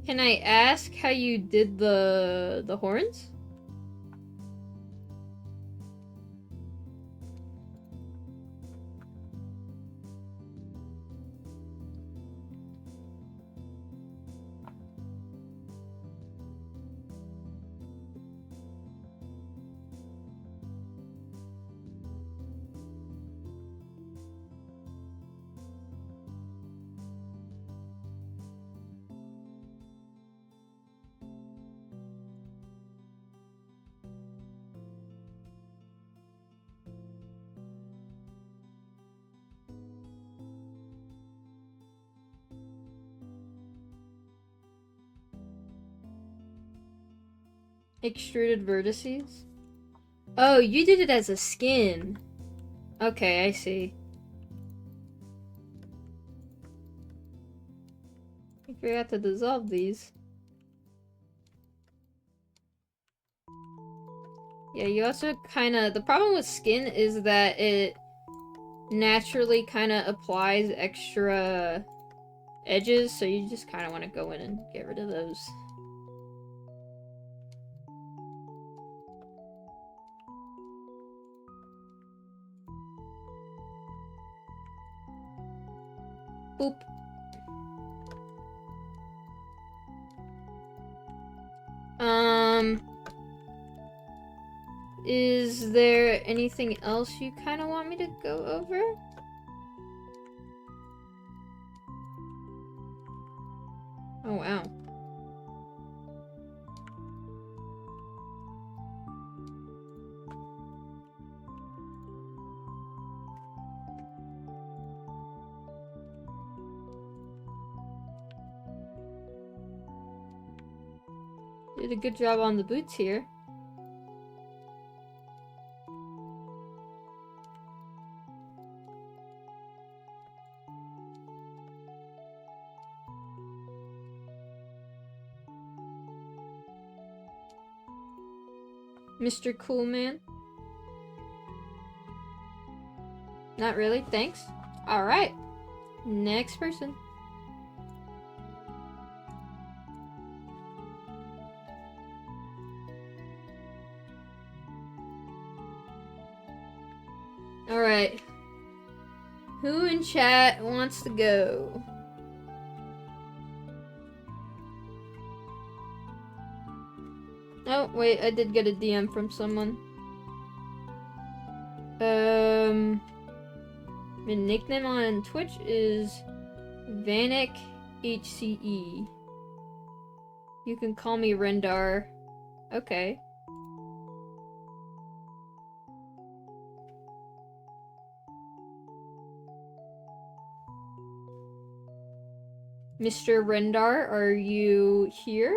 Can I ask how you did the horns? Extruded vertices? Oh, you did it as a skin. Okay, I see. I forgot to dissolve these. Yeah, you also kinda... The problem with skin is that it naturally kinda applies extra edges, so you just kinda want to go in and get rid of those. Boop. Is there anything else you kind of want me to go over? Oh, wow. Did a good job on the boots here. Mr. Coolman? Not really, thanks. Alright. Next person. Alright. Who in chat wants to go? Oh, wait, I did get a DM from someone. My nickname on Twitch is Vanek HCE. You can call me Rendar. Okay. Mr. Rendar, are you here?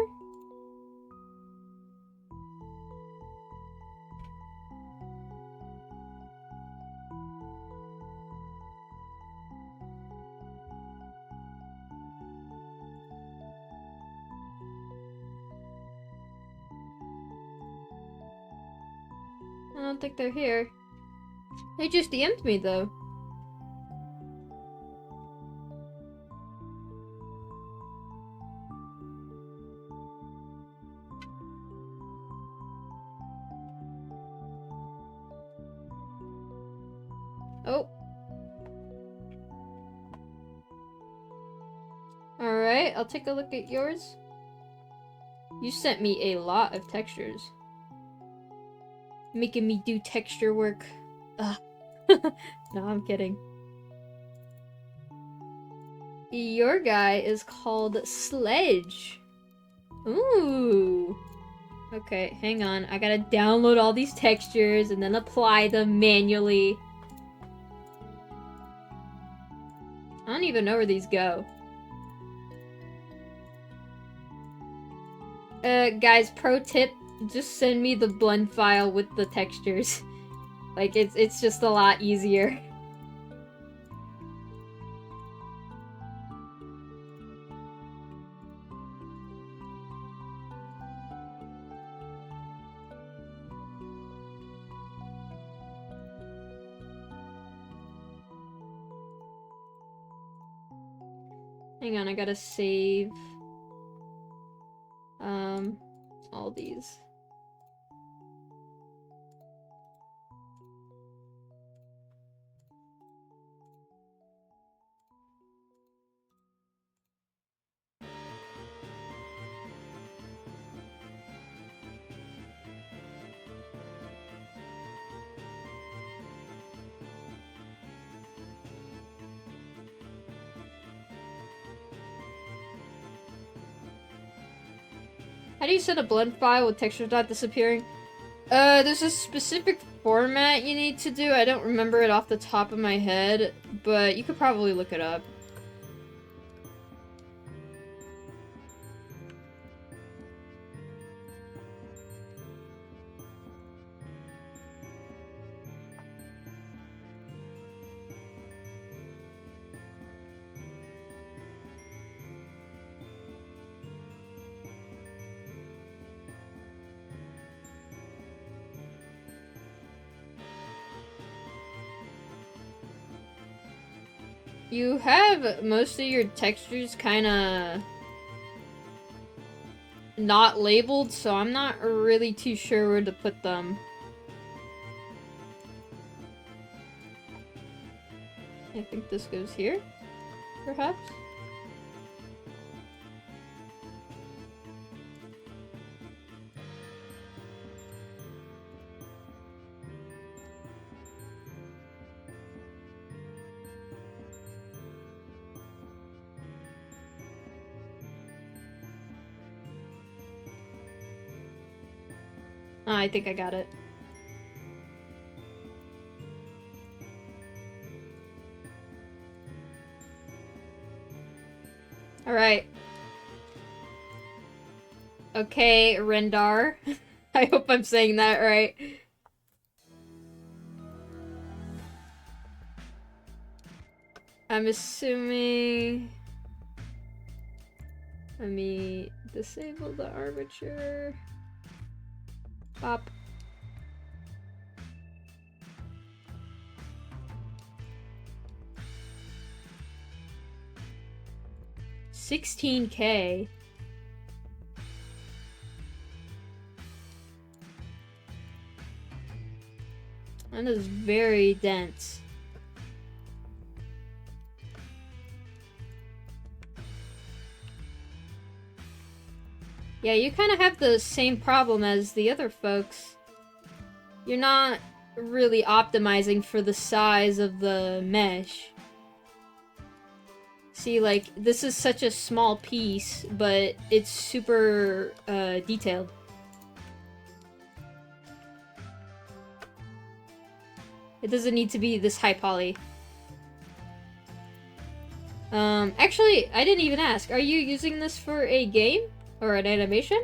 I don't think they're here. They just DM'd me, though. Oh. Alright, I'll take a look at yours. You sent me a lot of textures. Making me do texture work. Ugh. No, I'm kidding. Your guy is called Sledge. Ooh. Okay, hang on. I gotta download all these textures and then apply them manually. I don't even know where these go. Guys, pro tip, just send me the blend file with the textures. Like, it's just a lot easier. Hang on, I gotta save all these. How do you set a blend file with textures not disappearing? There's a specific format you need to do. I don't remember it off the top of my head, but you could probably look it up. You have most of your textures kind of not labeled, so I'm not really too sure where to put them. I think this goes here, perhaps? Oh, I think I got it. Alright. Okay, Rendar. I hope I'm saying that right. I'm assuming... Let me disable the armature. Pop. $16K. That is very dense. Yeah, you kind of have the same problem as the other folks. You're not really optimizing for the size of the mesh. See, like, this is such a small piece, but it's super detailed. It doesn't need to be this high poly. Actually, I didn't even ask. Are you using this for a game? Or an animation?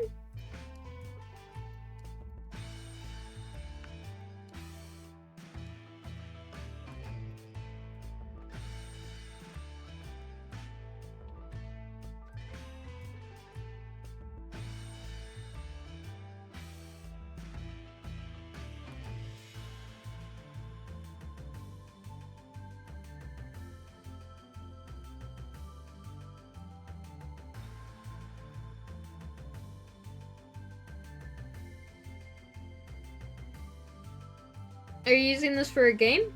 Are you using this for a game?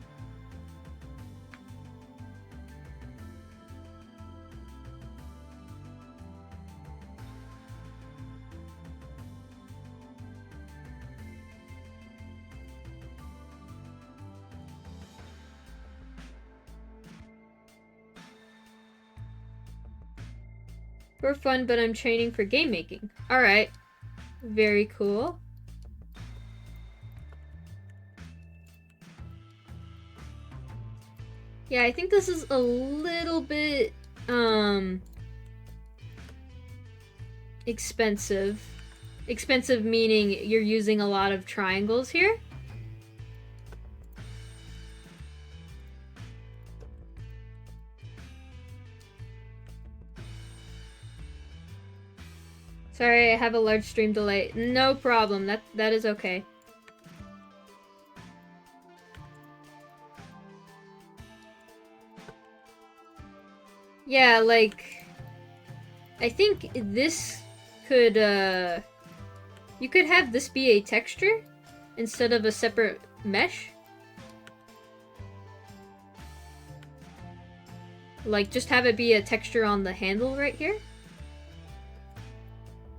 For fun, but I'm training for game making. Alright. Very cool. Yeah, I think this is a little bit, expensive. Expensive meaning you're using a lot of triangles here. Sorry, I have a large stream delay. No problem. That is okay. Yeah, like, I think this could, you could have this be a texture instead of a separate mesh. Like, just have it be a texture on the handle right here.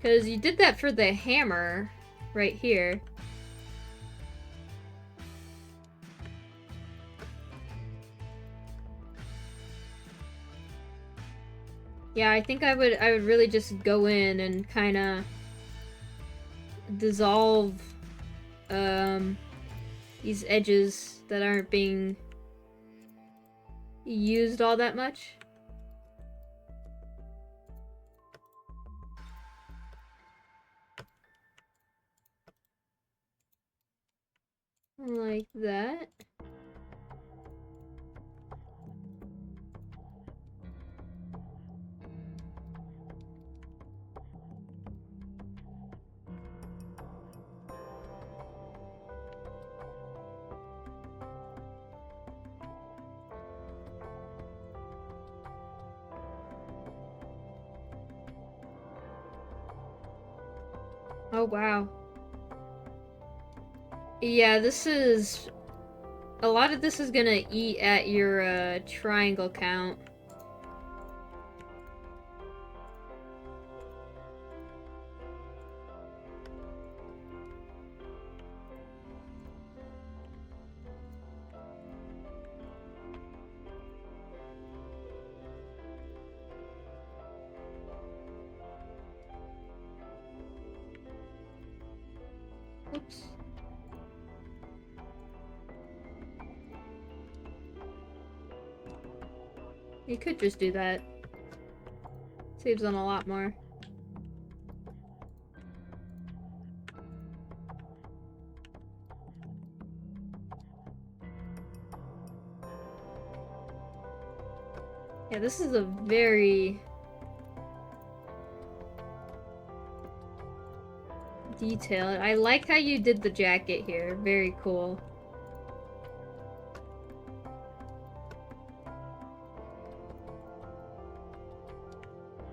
Because you did that for the hammer right here. Yeah, I think I would really just go in and kind of dissolve these edges that aren't being used all that much. Like that. Oh, wow. Yeah, this is... A lot of this is gonna eat at your, triangle count. Oops. You could just do that. Saves on a lot more. Yeah, this is a very detailed. I like how you did the jacket here. Very cool.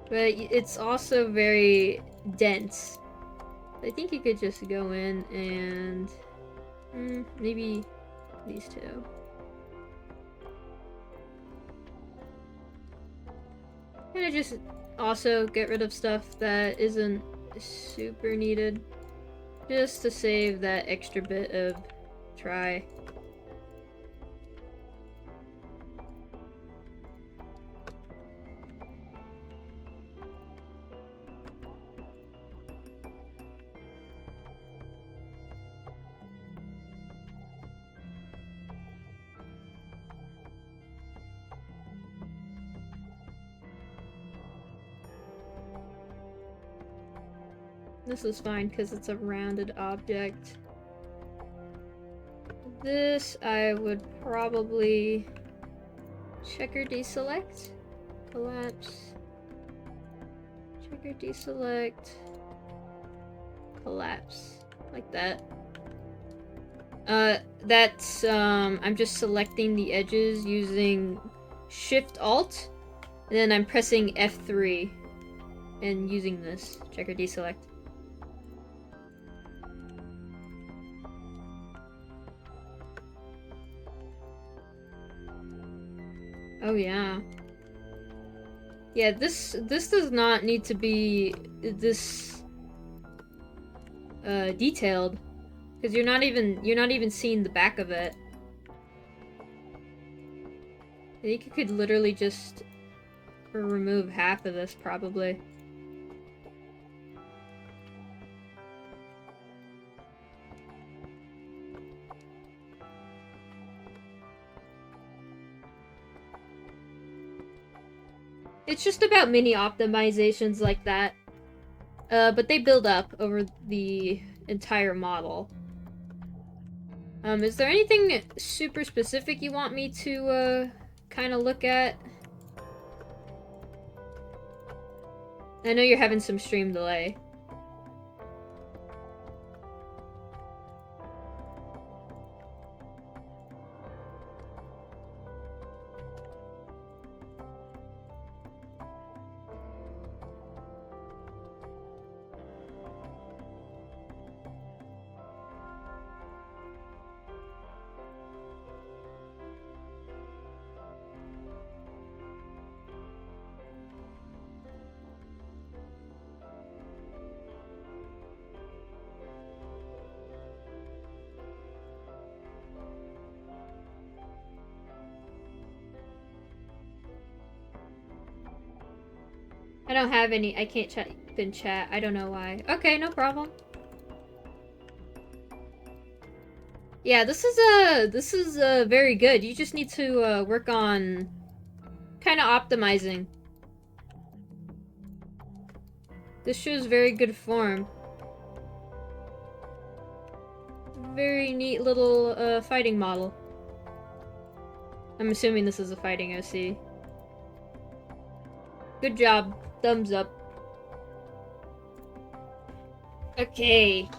But it's also very dense. I think you could just go in and... maybe these two. Kind of just also get rid of stuff that isn't super needed. Just to save that extra bit of try. This is fine because it's a rounded object. This I would probably checker deselect, collapse, checker deselect, collapse, like that. I'm just selecting the edges using Shift Alt, and then I'm pressing F3 and using this checker deselect. Oh yeah. Yeah, this does not need to be this detailed, because you're not even seeing the back of it. I think you could literally just remove half of this probably. It's just about mini optimizations like that. But they build up over the entire model. Is there anything super specific you want me to, kind of look at? I know you're having some stream delay. I don't have any. I can't type in chat. I don't know why. Okay, no problem. Yeah, this is very good. You just need to work on kind of optimizing. This shows very good form. Very neat little fighting model. I'm assuming this is a fighting OC. Good job. Thumbs up. Okay.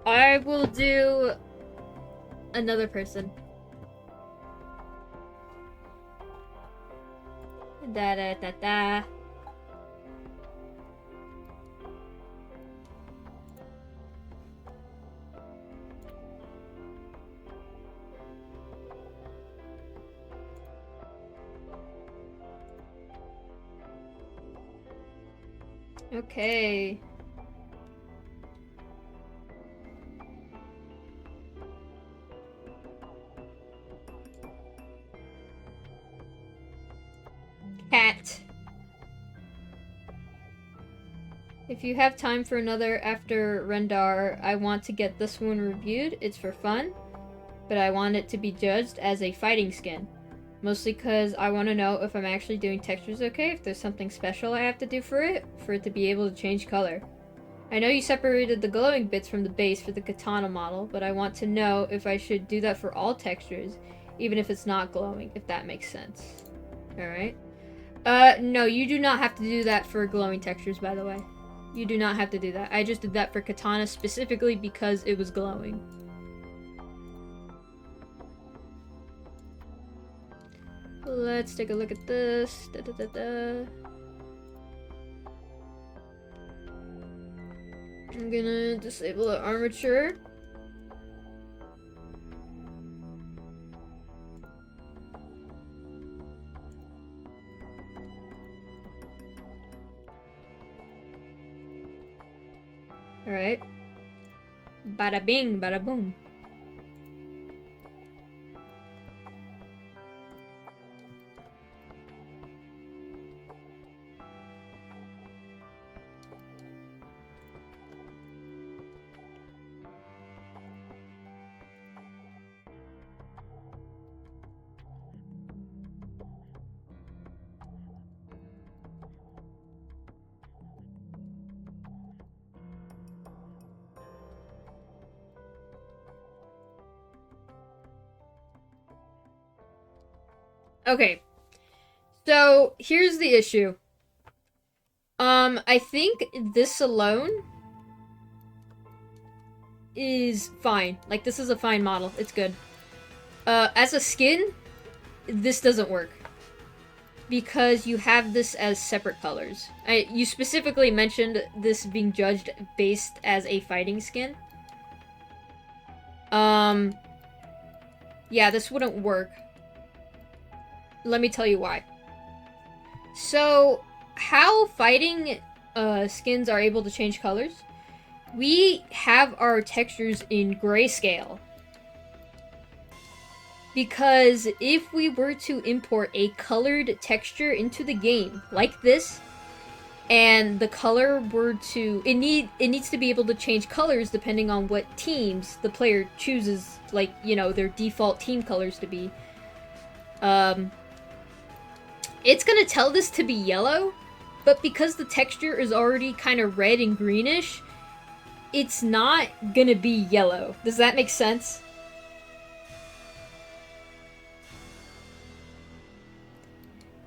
I will do another person. Da da da da. Okay. Cat. If you have time for another after Rendar, I want to get this one reviewed. It's for fun, but I want it to be judged as a fighting skin. Mostly because I want to know if I'm actually doing textures okay, if there's something special I have to do for it to be able to change color. I know you separated the glowing bits from the base for the katana model, but I want to know if I should do that for all textures, even if it's not glowing, if that makes sense. Alright. No, you do not have to do that for glowing textures, by the way. You do not have to do that. I just did that for katana specifically because it was glowing. Let's take a look at this. I'm gonna disable the armature. Alright. Bada bing, bada boom. Okay. So, here's the issue. I think this alone is fine. Like, this is a fine model. It's good. As a skin, this doesn't work. Because you have this as separate colors. You specifically mentioned this being judged based as a fighting skin. Yeah, this wouldn't work. Let me tell you why. So, how fighting skins are able to change colors? We have our textures in grayscale. Because if we were to import a colored texture into the game, like this, and the color were to... It needs to be able to change colors depending on what teams the player chooses, like, you know, their default team colors to be. It's gonna tell this to be yellow, but because the texture is already kind of red and greenish, it's not gonna be yellow. Does that make sense?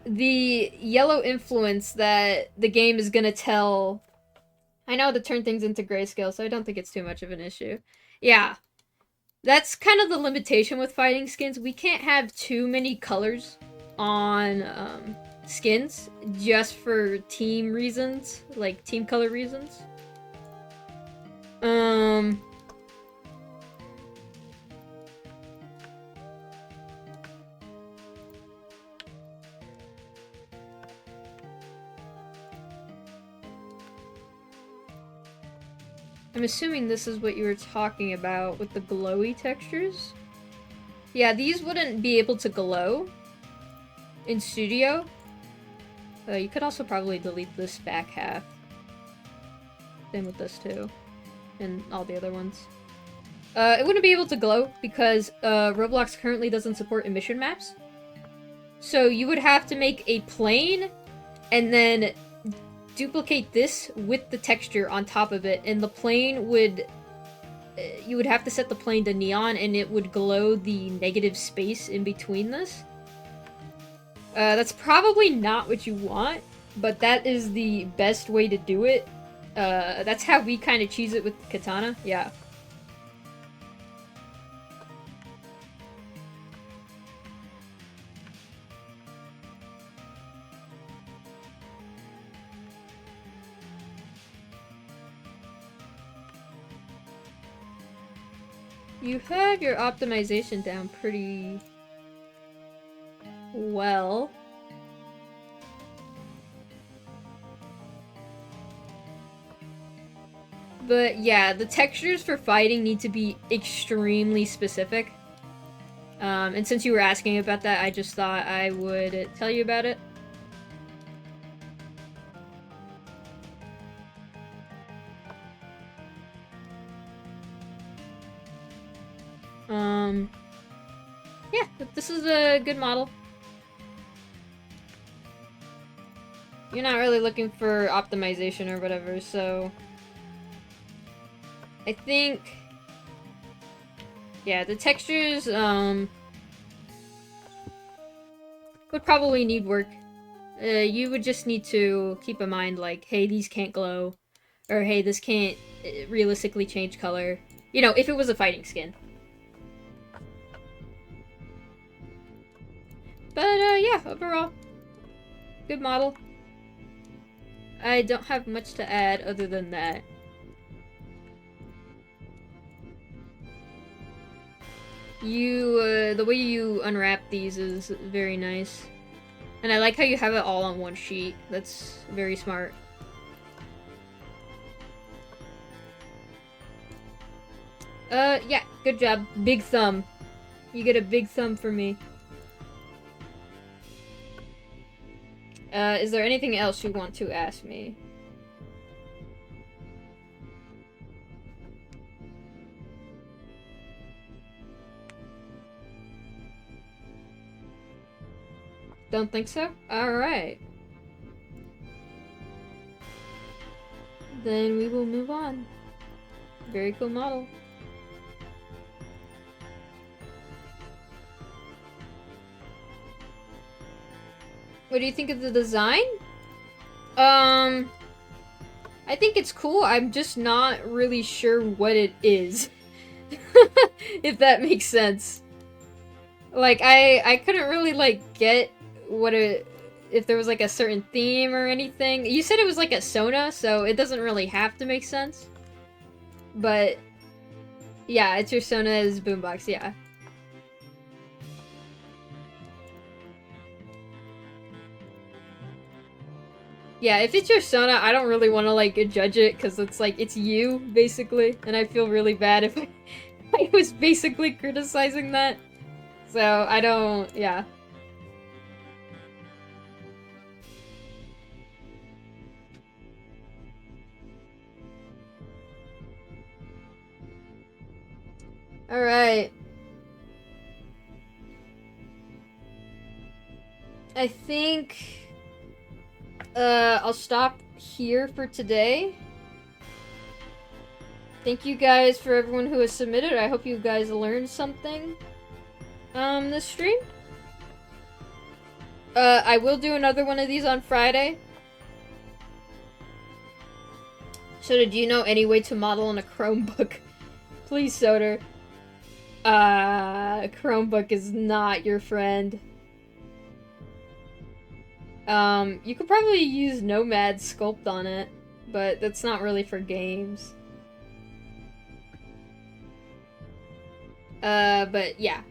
The yellow influence that the game is gonna tell... I know how to turn things into grayscale, so I don't think it's too much of an issue. Yeah. That's kind of the limitation with fighting skins. We can't have too many colors on skins just for team reasons, like team color reasons. I'm assuming this is what you were talking about with the glowy textures. Yeah, these wouldn't be able to glow in Studio. You could also probably delete this back half. Same with this too. And all the other ones. It wouldn't be able to glow because Roblox currently doesn't support emission maps. So you would have to make a plane and then duplicate this with the texture on top of it, and the plane would... you would have to set the plane to neon and it would glow the negative space in between this. That's probably not what you want, but that is the best way to do it. That's how we kind of cheese it with Katana, yeah. You have your optimization down pretty well. But yeah, the textures for fighting need to be extremely specific. And since you were asking about that, I just thought I would tell you about it. Yeah, but this is a good model. You're not really looking for optimization or whatever, so... I think... Yeah, the textures, would probably need work. You would just need to keep in mind, like, hey, these can't glow. Or, hey, this can't realistically change color. You know, if it was a fighting skin. But, yeah, overall, good model. I don't have much to add other than that. The way you unwrap these is very nice. And I like how you have it all on one sheet. That's very smart. Yeah, good job. Big thumb. You get a big thumb for me. Is there anything else you want to ask me? Don't think so? Alright. Then we will move on. Very cool model. What do you think of the design? I think it's cool. I'm just not really sure what it is. If that makes sense. Like, I couldn't really, like, get what if there was, like, a certain theme or anything. You said it was, like, a Sona, so it doesn't really have to make sense. But, yeah, it's your Sona's boombox, yeah. Yeah, if it's your Sona, I don't really want to, like, judge it, because it's, like, it's you, basically. And I feel really bad if I was basically criticizing that. So, I don't, yeah. Alright. I think... I'll stop here for today. Thank you guys for everyone who has submitted. I hope you guys learned something this stream. I will do another one of these on Friday. Soda, do you know any way to model on a Chromebook? Please, Soda. Chromebook is not your friend. You could probably use Nomad Sculpt on it, but that's not really for games. But yeah.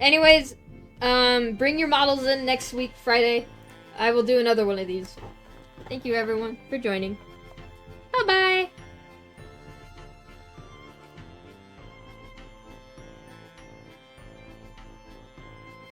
Anyways, bring your models in next week, Friday. I will do another one of these. Thank you everyone for joining. Bye-bye!